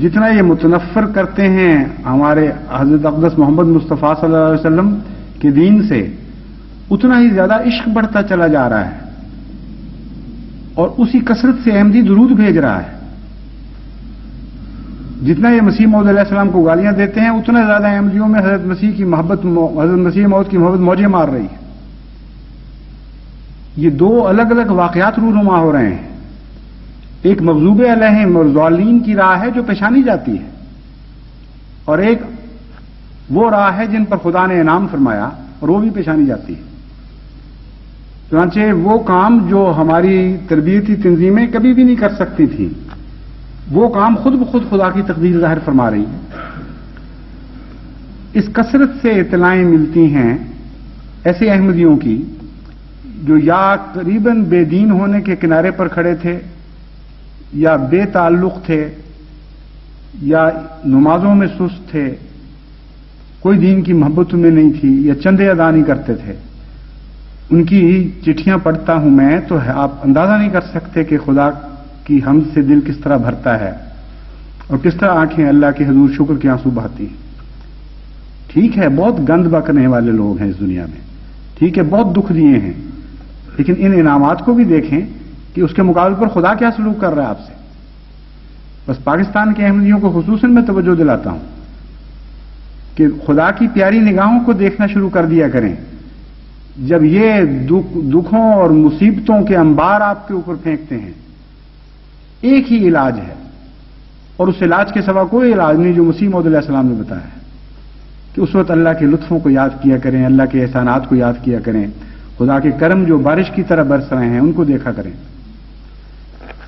جتنا یہ متنفر کرتے ہیں ہمارے حضرت اقدس محمد مصطفیٰ صلی اللہ علیہ وسلم کے دین سے، اتنا ہی زیادہ عشق بڑھتا چلا جا رہا ہے، اور اسی کثرت سے احمدی درود بھیج رہا ہے. جتنا یہ مسیح موعود علیہ السلام کو گالیاں دیتے ہیں اتنا زیادہ احمدیوں میں حضرت مسیح کی محبت، حضرت مسیح موعود کی محبت موجیں مار رہی ہے. یہ 2 الگ الگ واقعات رونما ہو رہے ہیں. ایک مغضوب علیہم اور ضالین کی راہ ہے جو پہچانی جاتی ہے، اور ایک وہ راہ ہے جن پر خدا نے انعام فرمایا اور وہ بھی پہچانی جاتی ہے. چنانچہ وہ کام جو ہماری تربیتی تنظیمیں کبھی بھی نہیں کر سکتی تھیں، وہ کام خود بخود خدا کی تقدیر ظاہر فرما رہی ہے. اس کثرت سے اطلاعیں ملتی ہیں ایسے احمدیوں کی جو یا قریباً بے دین ہونے کے کنارے پر کھڑے تھے، یا بے تعلق تھے، یا نمازوں میں سست تھے، کوئی دین کی محبت میں نہیں تھی، یا چندے ادا نہیں کرتے تھے. ان کی چٹھیاں پڑھتا ہوں میں تو آپ اندازہ نہیں کر سکتے کہ خدا کی حمد سے دل کس طرح بھرتا ہے اور کس طرح آنکھیں اللہ کے حضور شکر کے آنسو بہاتی ہیں. ٹھیک ہے بہت گند بکنے والے لوگ ہیں اس دنیا میں، ٹھیک ہے بہت دکھ دیے ہیں، لیکن ان انعامات کو بھی دیکھیں کہ اس کے مقابلے پر خدا کیا سلوک کر رہا ہے آپ سے۔ بس پاکستان کے احمدیوں کو خصوصاً میں توجہ دلاتا ہوں کہ خدا کی پیاری نگاہوں کو دیکھنا شروع کر دیا کریں۔ جب یہ دکھوں اور مصیبتوں کے انبار آپ کے اوپر پھینکتے ہیں، ایک ہی علاج ہے، اور اس علاج کے سوا کوئی علاج نہیں جو مسیح موعود علیہ السلام نے بتایا ہے، کہ اس وقت اللہ کے لطفوں کو یاد کیا کریں، اللہ کے احسانات کو یاد کیا کریں، خدا کے کرم جو بارش کی طرح برس رہے ہیں ان کو دیکھا کریں۔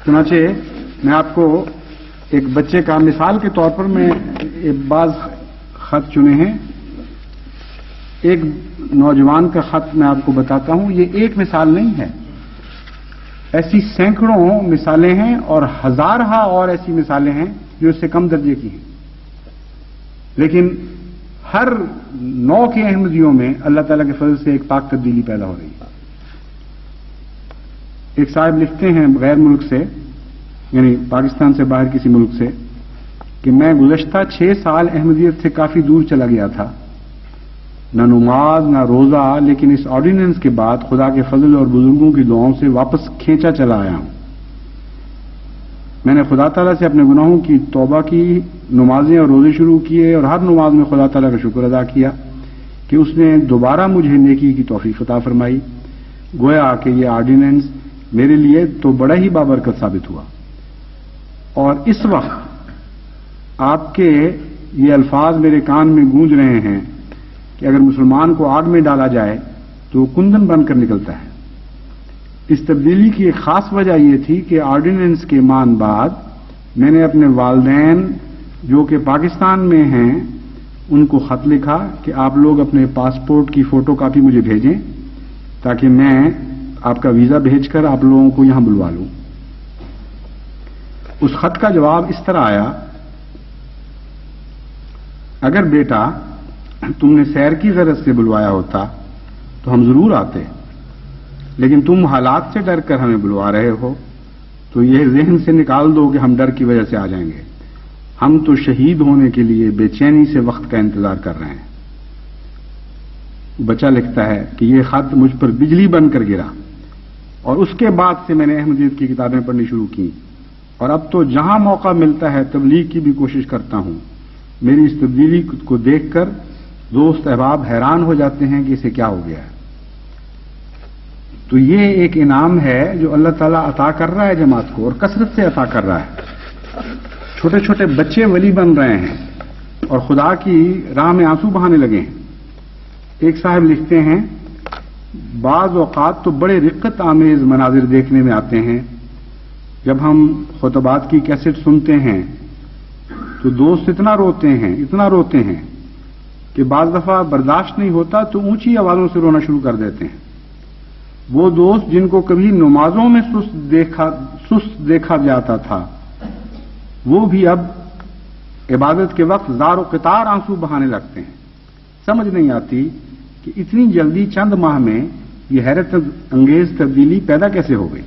چنانچہ میں آپ کو ایک بچے کا مثال کے طور پر میں بعض خط چنے ہیں، ایک نوجوان کا خط میں آپ کو بتاتا ہوں۔ یہ ایک مثال نہیں ہے، ایسی سینکڑوں مثالیں ہیں اور ہزارہا اور ایسی مثالیں ہیں جو اس سے کم درجے کی ہیں، لیکن ہر نو کے احمدیوں میں اللہ تعالیٰ کے فضل سے ایک پاک تبدیلی پیدا ہو رہی ہے۔ ایک صاحب لکھتے ہیں غیر ملک سے، یعنی پاکستان سے باہر کسی ملک سے، کہ میں گزشتہ 6 سال احمدیت سے کافی دور چلا گیا تھا، نہ نماز نہ روزہ، لیکن اس آرڈیننس کے بعد خدا کے فضل اور بزرگوں کی دعاؤں سے واپس کھینچا چلا آیا ہوں۔ میں نے خدا تعالیٰ سے اپنے گناہوں کی توبہ کی، نمازیں اور روزے شروع کیے، اور ہر نماز میں خدا تعالیٰ کا شکر ادا کیا کہ اس نے دوبارہ مجھے نیکی کی توفیق عطا فرمائی۔ گویا کہ یہ آرڈیننس میرے لیے تو بڑا ہی بابرکت ثابت ہوا، اور اس وقت آپ کے یہ الفاظ میرے کان میں گونج رہے ہیں کہ اگر مسلمان کو آگ میں ڈالا جائے تو وہ کندن بن کر نکلتا ہے۔ اس تبدیلی کی ایک خاص وجہ یہ تھی کہ آرڈیننس کے مان بعد میں نے اپنے والدین جو کہ پاکستان میں ہیں ان کو خط لکھا کہ آپ لوگ اپنے پاسپورٹ کی فوٹو کاپی مجھے بھیجیں تاکہ میں آپ کا ویزا بھیج کر آپ لوگوں کو یہاں بلوا لوں۔ اس خط کا جواب اس طرح آیا، اگر بیٹا تم نے سیر کی غرض سے بلوایا ہوتا تو ہم ضرور آتے، لیکن تم حالات سے ڈر کر ہمیں بلوا رہے ہو، تو یہ ذہن سے نکال دو کہ ہم ڈر کی وجہ سے آ جائیں گے۔ ہم تو شہید ہونے کے لیے بے چینی سے وقت کا انتظار کر رہے ہیں۔ بچہ لکھتا ہے کہ یہ خط مجھ پر بجلی بن کر گرا، اور اس کے بعد سے میں نے احمدیت کی کتابیں پڑھنی شروع کی، اور اب تو جہاں موقع ملتا ہے تبلیغ کی بھی کوشش کرتا ہوں۔ میری اس تبدیلی کو دیکھ کر دوست احباب حیران ہو جاتے ہیں کہ اسے کیا ہو گیا ہے۔ تو یہ ایک انعام ہے جو اللہ تعالیٰ عطا کر رہا ہے جماعت کو، اور کثرت سے عطا کر رہا ہے۔ چھوٹے چھوٹے بچے ولی بن رہے ہیں اور خدا کی راہ میں آنسو بہانے لگے ہیں۔ ایک صاحب لکھتے ہیں، بعض اوقات تو بڑے رقت آمیز مناظر دیکھنے میں آتے ہیں۔ جب ہم خطبات کی کیسٹ سنتے ہیں تو دوست اتنا روتے ہیں کہ بعض دفعہ برداشت نہیں ہوتا تو اونچی آوازوں سے رونا شروع کر دیتے ہیں۔ وہ دوست جن کو کبھی نمازوں میں سست دیکھا جاتا تھا، وہ بھی اب عبادت کے وقت زار و قطار آنسو بہانے لگتے ہیں۔ سمجھ نہیں آتی کہ اتنی جلدی چند ماہ میں یہ حیرت انگیز تبدیلی پیدا کیسے ہو گئی۔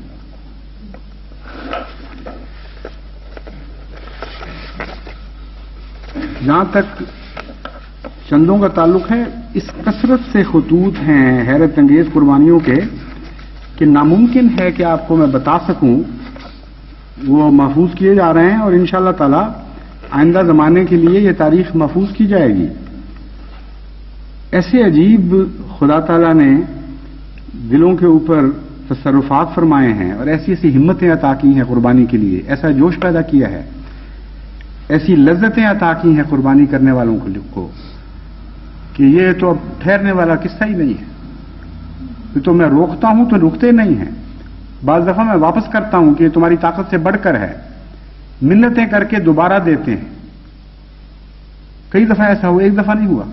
جہاں تک چندوں کا تعلق ہے، اس کثرت سے خطوط ہیں حیرت انگیز قربانیوں کے کہ ناممکن ہے کہ آپ کو میں بتا سکوں۔ وہ محفوظ کیے جا رہے ہیں، اور انشاءاللہ تعالی آئندہ زمانے کے لیے یہ تاریخ محفوظ کی جائے گی۔ ایسے عجیب خدا تعالیٰ نے دلوں کے اوپر تصرفات فرمائے ہیں، اور ایسی ایسی ہمتیں عطا کی ہیں قربانی کے لیے، ایسا جوش پیدا کیا ہے، ایسی لذتیں عطا کی ہیں قربانی کرنے والوں کو کہ یہ تو اب ٹھہرنے والا قصہ ہی نہیں ہے۔ یہ تو میں روکتا ہوں تو رکتے نہیں ہیں، بعض دفعہ میں واپس کرتا ہوں کہ یہ تمہاری طاقت سے بڑھ کر ہے، منتیں کر کے دوبارہ دیتے ہیں۔ کئی دفعہ ایسا ہوا، ایک دفعہ نہیں ہوا۔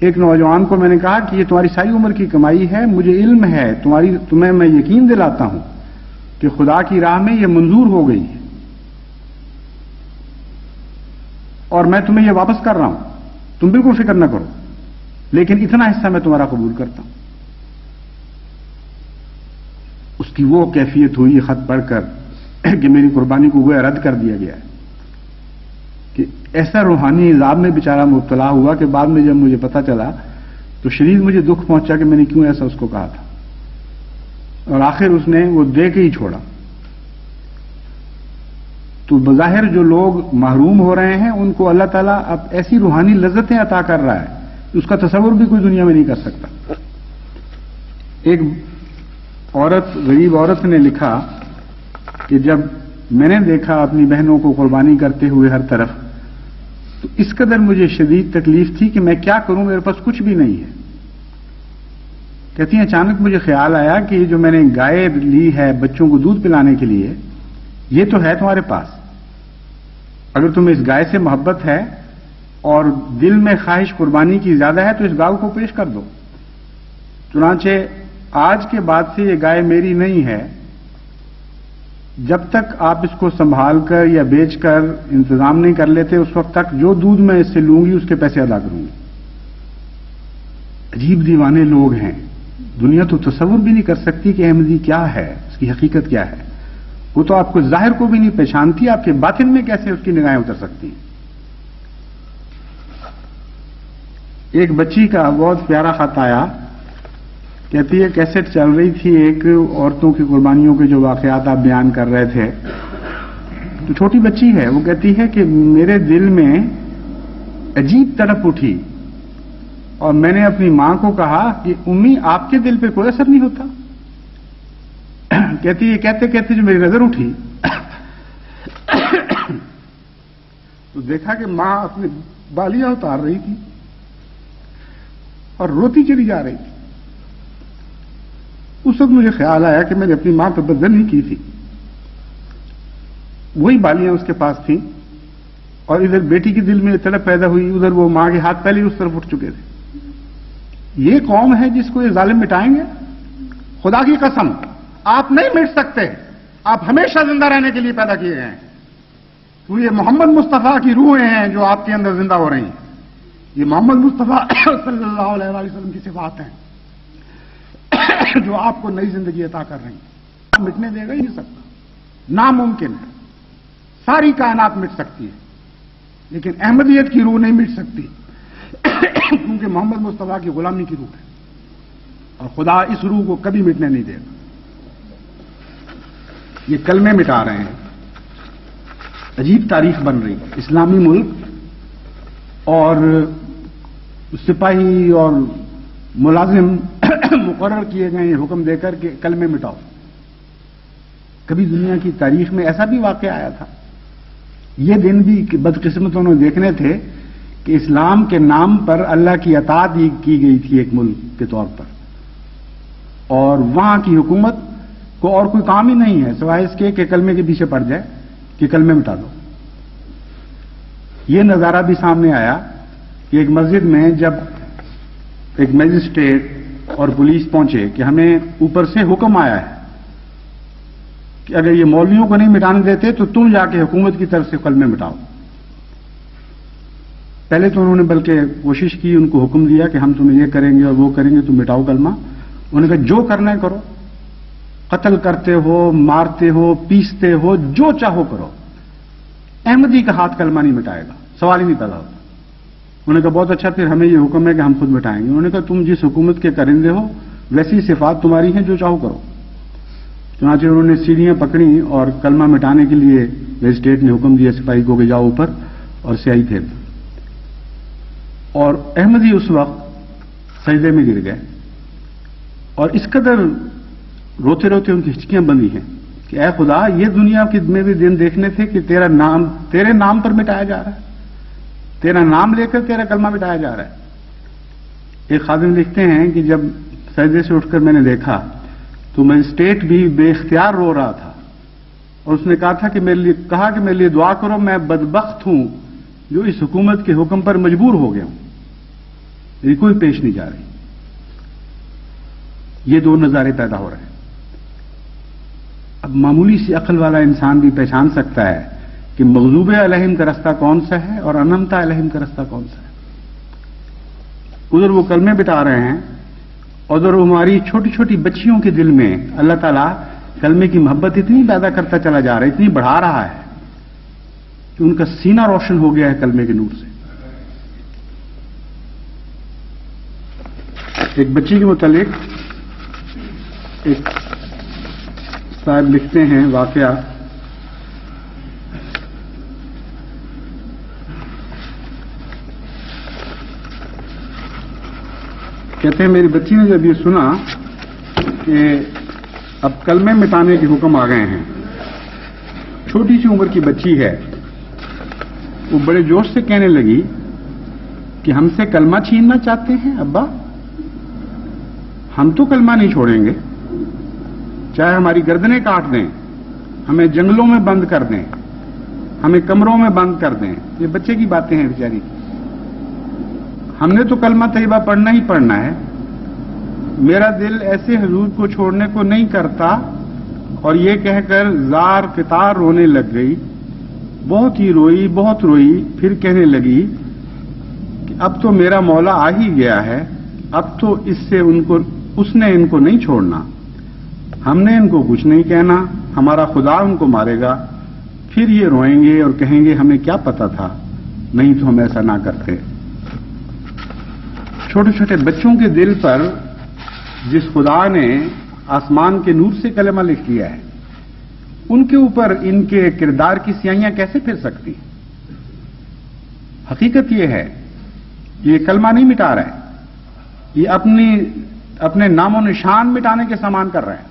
ایک نوجوان کو میں نے کہا کہ یہ تمہاری ساری عمر کی کمائی ہے، مجھے علم ہے، تمہیں میں یقین دلاتا ہوں کہ خدا کی راہ میں یہ منظور ہو گئی ہے، اور میں تمہیں یہ واپس کر رہا ہوں، تم بالکل فکر نہ کرو، لیکن اتنا حصہ میں تمہارا قبول کرتا ہوں۔ اس کی وہ کیفیت ہوئی خط پڑھ کر کہ میری قربانی کو گویا رد کر دیا گیا ہے، کہ ایسا روحانی عذاب میں بیچارہ مبتلا ہوا کہ بعد میں جب مجھے پتا چلا تو شدید مجھے دکھ پہنچا کہ میں نے کیوں ایسا اس کو کہا تھا، اور آخر اس نے وہ دے کے ہی چھوڑا۔ تو بظاہر جو لوگ محروم ہو رہے ہیں ان کو اللہ تعالیٰ اب ایسی روحانی لذتیں عطا کر رہا ہے اس کا تصور بھی کوئی دنیا میں نہیں کر سکتا۔ ایک عورت، غریب عورت نے لکھا کہ جب میں نے دیکھا اپنی بہنوں کو قربانی کرتے ہوئے ہر طرف، تو اس قدر مجھے شدید تکلیف تھی کہ میں کیا کروں، میرے پاس کچھ بھی نہیں ہے۔ کہتی ہیں اچانک مجھے خیال آیا کہ یہ جو میں نے گائے لی ہے بچوں کو دودھ پلانے کے لیے، یہ تو ہے تمہارے پاس، اگر تمہیں اس گائے سے محبت ہے اور دل میں خواہش قربانی کی زیادہ ہے تو اس گائے کو پیش کر دو۔ چنانچہ آج کے بعد سے یہ گائے میری نہیں ہے، جب تک آپ اس کو سنبھال کر یا بیچ کر انتظام نہیں کر لیتے اس وقت تک جو دودھ میں اس سے لوں گی اس کے پیسے ادا کروں گی۔ عجیب دیوانے لوگ ہیں، دنیا تو تصور بھی نہیں کر سکتی کہ احمدی کیا ہے، اس کی حقیقت کیا ہے۔ وہ تو آپ کو ظاہر کو بھی نہیں پہچانتی، آپ کے باطن میں کیسے اس کی نگاہیں اتر سکتی ہیں۔ ایک بچی کا بہت پیارا خط آیا، کہتی ہے کیسٹ چل رہی تھی ایک عورتوں کی قربانیوں کے جو واقعات آپ بیان کر رہے تھے، تو چھوٹی بچی ہے، وہ کہتی ہے کہ میرے دل میں عجیب تڑپ اٹھی اور میں نے اپنی ماں کو کہا کہ امی آپ کے دل پہ کوئی اثر نہیں ہوتا۔ کہتی ہے کہتے کہتے جو میری نظر اٹھی تو دیکھا کہ ماں اپنی بالیاں اتار رہی تھی اور روتی چلی جا رہی تھی۔ اس وقت مجھے خیال آیا کہ میں نے اپنی ماں پہ بدل ہی کی تھی، وہی بالیاں اس کے پاس تھیں اور ادھر بیٹی کے دل میں تڑپ پیدا ہوئی، ادھر وہ ماں کے ہاتھ پہلے اس طرف اٹھ چکے تھے۔ یہ قوم ہے جس کو یہ ظالم مٹائیں گے؟ خدا کی قسم آپ نہیں مٹ سکتے، آپ ہمیشہ زندہ رہنے کے لیے پیدا کیے گئے ہیں، تو یہ محمد مصطفیٰ کی روحیں ہیں جو آپ کے اندر زندہ ہو رہی ہیں، یہ محمد مصطفیٰ صلی اللہ علیہ وآلہ وسلم کی صفات ہیں جو آپ کو نئی زندگی عطا کر رہی ہیں۔ مٹنے دے گا ہی نہیں سکتا، ناممکن ہے۔ ساری کائنات مٹ سکتی ہے لیکن احمدیت کی روح نہیں مٹ سکتی کیونکہ محمد مصطفیٰ کی غلامی کی روح ہے اور خدا اس روح کو کبھی مٹنے نہیں دے گا۔ یہ کلمے مٹا رہے ہیں، عجیب تاریخ بن رہی ہے۔ اسلامی ملک اور سپاہی اور ملازم مقرر کیے گئے ہیں حکم دے کر کہ کلمے مٹاؤ۔ کبھی دنیا کی تاریخ میں ایسا بھی واقعہ آیا تھا؟ یہ دن بھی بدقسمتوں نے دیکھنے تھے کہ اسلام کے نام پر اللہ کی اطاعت کی گئی تھی ایک ملک کے طور پر، اور وہاں کی حکومت کو اور کوئی کام ہی نہیں ہے سوائے اس کے کہ کلمے کے پیچھے پڑ جائے کہ کلمے مٹا دو۔ یہ نظارہ بھی سامنے آیا کہ ایک مسجد میں جب ایک مجسٹریٹ اور پولیس پہنچے کہ ہمیں اوپر سے حکم آیا ہے کہ اگر یہ مولویوں کو نہیں مٹانے دیتے تو تم جا کے حکومت کی طرف سے کلمے مٹاؤ۔ پہلے تو انہوں نے بلکہ کوشش کی، ان کو حکم دیا کہ ہم تمہیں یہ کریں گے اور وہ کریں گے، تم مٹاؤ کلمہ۔ انہوں نے کہا جو کرنا ہے کرو، قتل کرتے ہو، مارتے ہو، پیستے ہو، جو چاہو کرو، احمدی کا ہاتھ کلمہ نہیں مٹائے گا، سوال ہی نہیں پیدا ہوتا۔ انہوں نے کہا بہت اچھا، پھر ہمیں یہ حکم ہے کہ ہم خود مٹائیں گے۔ انہوں نے کہا تم جس حکومت کے کرندے ہو ویسی صفات تمہاری ہیں، جو چاہو کرو۔ چنانچہ انہوں نے سیڑھیاں پکڑی اور کلمہ مٹانے کے لیے مجسٹریٹ نے حکم دیا سپاہی کو کہ جاؤ اوپر اور سیاہی پھیر دو، اور احمدی اس وقت سجدے میں گر گئے اور اس قدر روتے روتے ان کی ہچکیاں بندھی ہیں کہ اے خدا، یہ دنیا میں بھی دن دیکھنے تھے کہ تیرے نام پر مٹایا جا رہا ہے، تیرا نام لے کر تیرا کلمہ مٹایا جا رہا ہے۔ ایک خادم لکھتے ہیں کہ جب سجدے سے اٹھ کر میں نے دیکھا تو مجسٹریٹ بھی بے اختیار رو رہا تھا اور اس نے کہا کہ میرے لیے دعا کرو، میں بدبخت ہوں جو اس حکومت کے حکم پر مجبور ہو گیا ہوں، میری کوئی پیش نہیں جا رہی۔ یہ دو نظارے پیدا ہو رہے ہیں۔ اب معمولی سی عقل والا انسان بھی پہچان سکتا ہے کہ مغضوب علیہم کا رستہ کون سا ہے اور انعمت علیہم کا رستہ کون سا ہے۔ ادھر وہ کلمے بتا رہے ہیں، ادھر ہماری چھوٹی چھوٹی بچیوں کے دل میں اللہ تعالیٰ کلمے کی محبت اتنی پیدا کرتا چلا جا رہا ہے، اتنی بڑھا رہا ہے کہ ان کا سینہ روشن ہو گیا ہے کلمے کے نور سے. ایک بچی کے متعلق ایک صاحب لکھتے ہیں واقعہ. کہتے ہیں میری بچی نے جب یہ سنا کہ اب کلمے مٹانے کے حکم آ گئے ہیں، چھوٹی سی عمر کی بچی ہے، وہ بڑے جوش سے کہنے لگی کہ ہم سے کلمہ چھیننا چاہتے ہیں ابا، ہم تو کلمہ نہیں چھوڑیں گے، چاہے ہماری گردنیں کاٹ دیں، ہمیں جنگلوں میں بند کر دیں، ہمیں کمروں میں بند کر دیں. یہ بچے کی باتیں ہیں بیچاری. ہم نے تو کلمہ طیبہ پڑھنا ہی پڑھنا ہے. میرا دل ایسے حضور کو چھوڑنے کو نہیں کرتا. اور یہ کہہ کر زار قطار رونے لگ گئی. بہت ہی روئی، بہت روئی. پھر کہنے لگی کہ اب تو میرا مولا آ ہی گیا ہے، اب تو اس نے ان کو نہیں چھوڑنا، ہم نے ان کو کچھ نہیں کہنا، ہمارا خدا ان کو مارے گا. پھر یہ روئیں گے اور کہیں گے ہمیں کیا پتا تھا، نہیں تو ہم ایسا نہ کرتے. چھوٹے چھوٹے بچوں کے دل پر جس خدا نے آسمان کے نور سے کلمہ لکھ لیا ہے، ان کے اوپر ان کے کردار کی سیاہیاں کیسے پھر سکتی؟ حقیقت یہ ہے یہ کلمہ نہیں مٹا رہے، یہ اپنے نام و نشان مٹانے کے سامان کر رہے ہیں.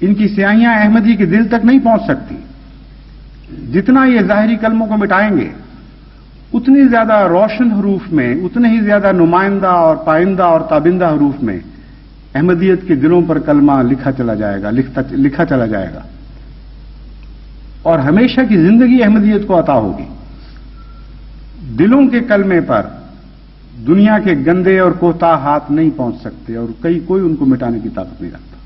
ان کی سیاہیاں احمدی کے دل تک نہیں پہنچ سکتی. جتنا یہ ظاہری کلموں کو مٹائیں گے، اتنی زیادہ روشن حروف میں، اتنے ہی زیادہ نمائندہ اور پائندہ اور تابندہ حروف میں احمدیت کے دلوں پر کلمہ لکھا چلا جائے گا اور ہمیشہ کی زندگی احمدیت کو عطا ہوگی. دلوں کے کلمے پر دنیا کے گندے اور کوتاہ ہاتھ نہیں پہنچ سکتے اور کوئی ان کو مٹانے کی طاقت نہیں رکھتا.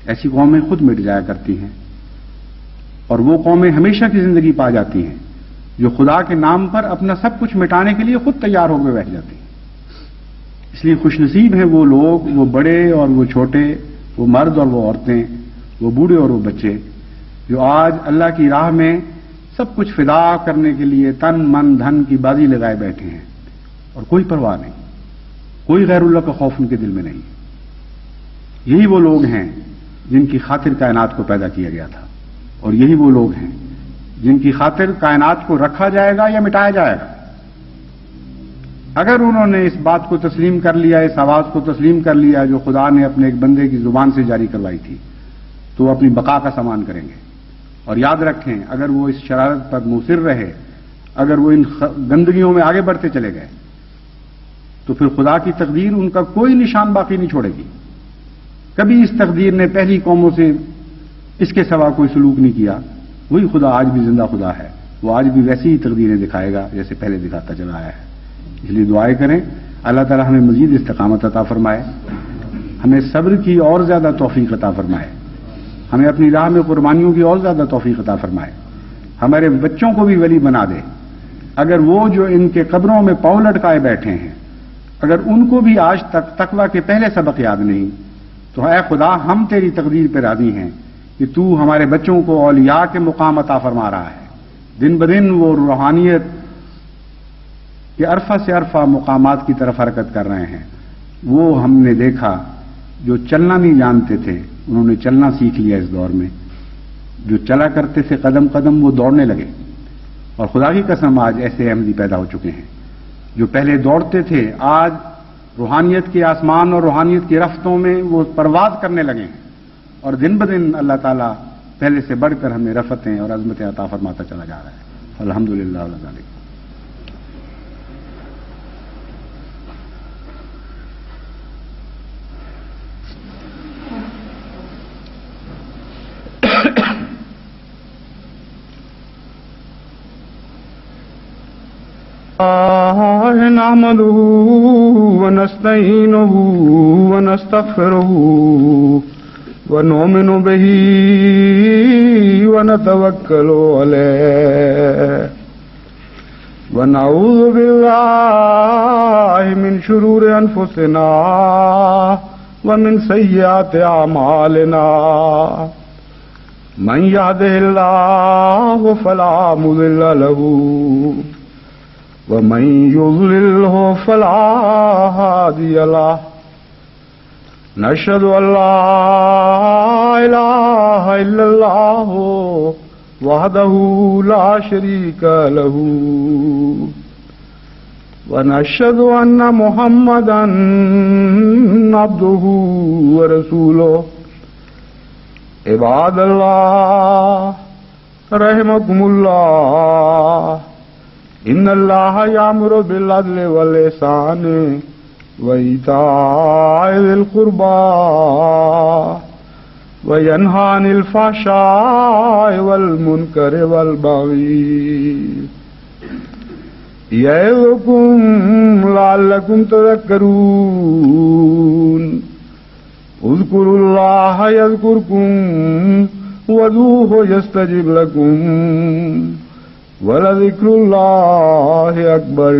ایسی قومیں خود مٹ جایا کرتی ہیں اور وہ قومیں ہمیشہ کی زندگی پا جاتی ہیں جو خدا کے نام پر اپنا سب کچھ مٹانے کے لیے خود تیار ہو کے بیٹھ جاتی ہیں. اس لیے خوش نصیب ہیں وہ لوگ، وہ بڑے اور وہ چھوٹے، وہ مرد اور وہ عورتیں، وہ بوڑھے اور وہ بچے، جو آج اللہ کی راہ میں سب کچھ فدا کرنے کے لیے تن من دھن کی بازی لگائے بیٹھے ہیں اور کوئی پرواہ نہیں، کوئی غیر اللہ کا خوف ان کے دل میں نہیں. یہی وہ لوگ ہیں جن کی خاطر کائنات کو پیدا کیا گیا تھا، اور یہی وہ لوگ ہیں جن کی خاطر کائنات کو رکھا جائے گا یا مٹایا جائے گا. اگر انہوں نے اس بات کو تسلیم کر لیا، اس آواز کو تسلیم کر لیا جو خدا نے اپنے ایک بندے کی زبان سے جاری کروائی تھی، تو وہ اپنی بقا کا سامان کریں گے. اور یاد رکھیں، اگر وہ اس شرارت پر مصر رہے، اگر وہ ان گندگیوں میں آگے بڑھتے چلے گئے، تو پھر خدا کی تقدیر ان کا کوئی نشان باقی نہیں چھوڑے گی. کبھی اس تقدیر نے پہلی قوموں سے اس کے سوا کوئی سلوک نہیں کیا. وہی خدا آج بھی زندہ خدا ہے، وہ آج بھی ویسی ہی تقدیریں دکھائے گا جیسے پہلے دکھاتا چلا آیا ہے. اس لیے دعائیں کریں اللہ تعالی ہمیں مزید استقامت عطا فرمائے، ہمیں صبر کی اور زیادہ توفیق عطا فرمائے، ہمیں اپنی راہ میں قربانیوں کی اور زیادہ توفیق عطا فرمائے، ہمارے بچوں کو بھی ولی بنا دے. اگر وہ جو ان کے قبروں میں پاؤں لٹکائے بیٹھے ہیں، اگر ان کو بھی آج تک تقویٰ کے پہلے سبق یاد نہیں، تو اے خدا ہم تیری تقدیر پہ راضی ہیں کہ تو ہمارے بچوں کو اولیاء کے مقام عطا فرما رہا ہے. دن بدن وہ روحانیت کے عرفہ سے عرفہ مقامات کی طرف حرکت کر رہے ہیں. وہ ہم نے دیکھا جو چلنا نہیں جانتے تھے، انہوں نے چلنا سیکھ لیا. اس دور میں جو چلا کرتے تھے قدم قدم، وہ دوڑنے لگے. اور خدا کی قسم آج ایسے احمدی پیدا ہو چکے ہیں جو پہلے دوڑتے تھے، آج روحانیت کے آسمان اور روحانیت کی رفتوں میں وہ پرواز کرنے لگے ہیں. اور دن بدن اللہ تعالیٰ پہلے سے بڑھ کر ہمیں رفتیں اور عظمتیں عطا فرماتا چلا جا رہا ہے. الحمدللہ ذالک. نحمده ونستعينه ونستغفره ونؤمن به ونتوكل عليه ونعوذ بالله من شرور أنفسنا ومن سيئات أعمالنا من يهده الله فلا مضل له ومن يضلله فلا هادي له نشهد أن لا إله إلا الله وحده لا شريك له ونشهد أن محمدا عبده ورسوله عباد الله رحمكم الله إن الله يأمر بالعدل والإحسان وإيتاء ذي القربى وينهى عن الفحشاء والمنكر والبغي يعظكم لعلكم تذكرون اذكروا الله يذكركم وادعوه يستجب لكم ولذكر الله أكبر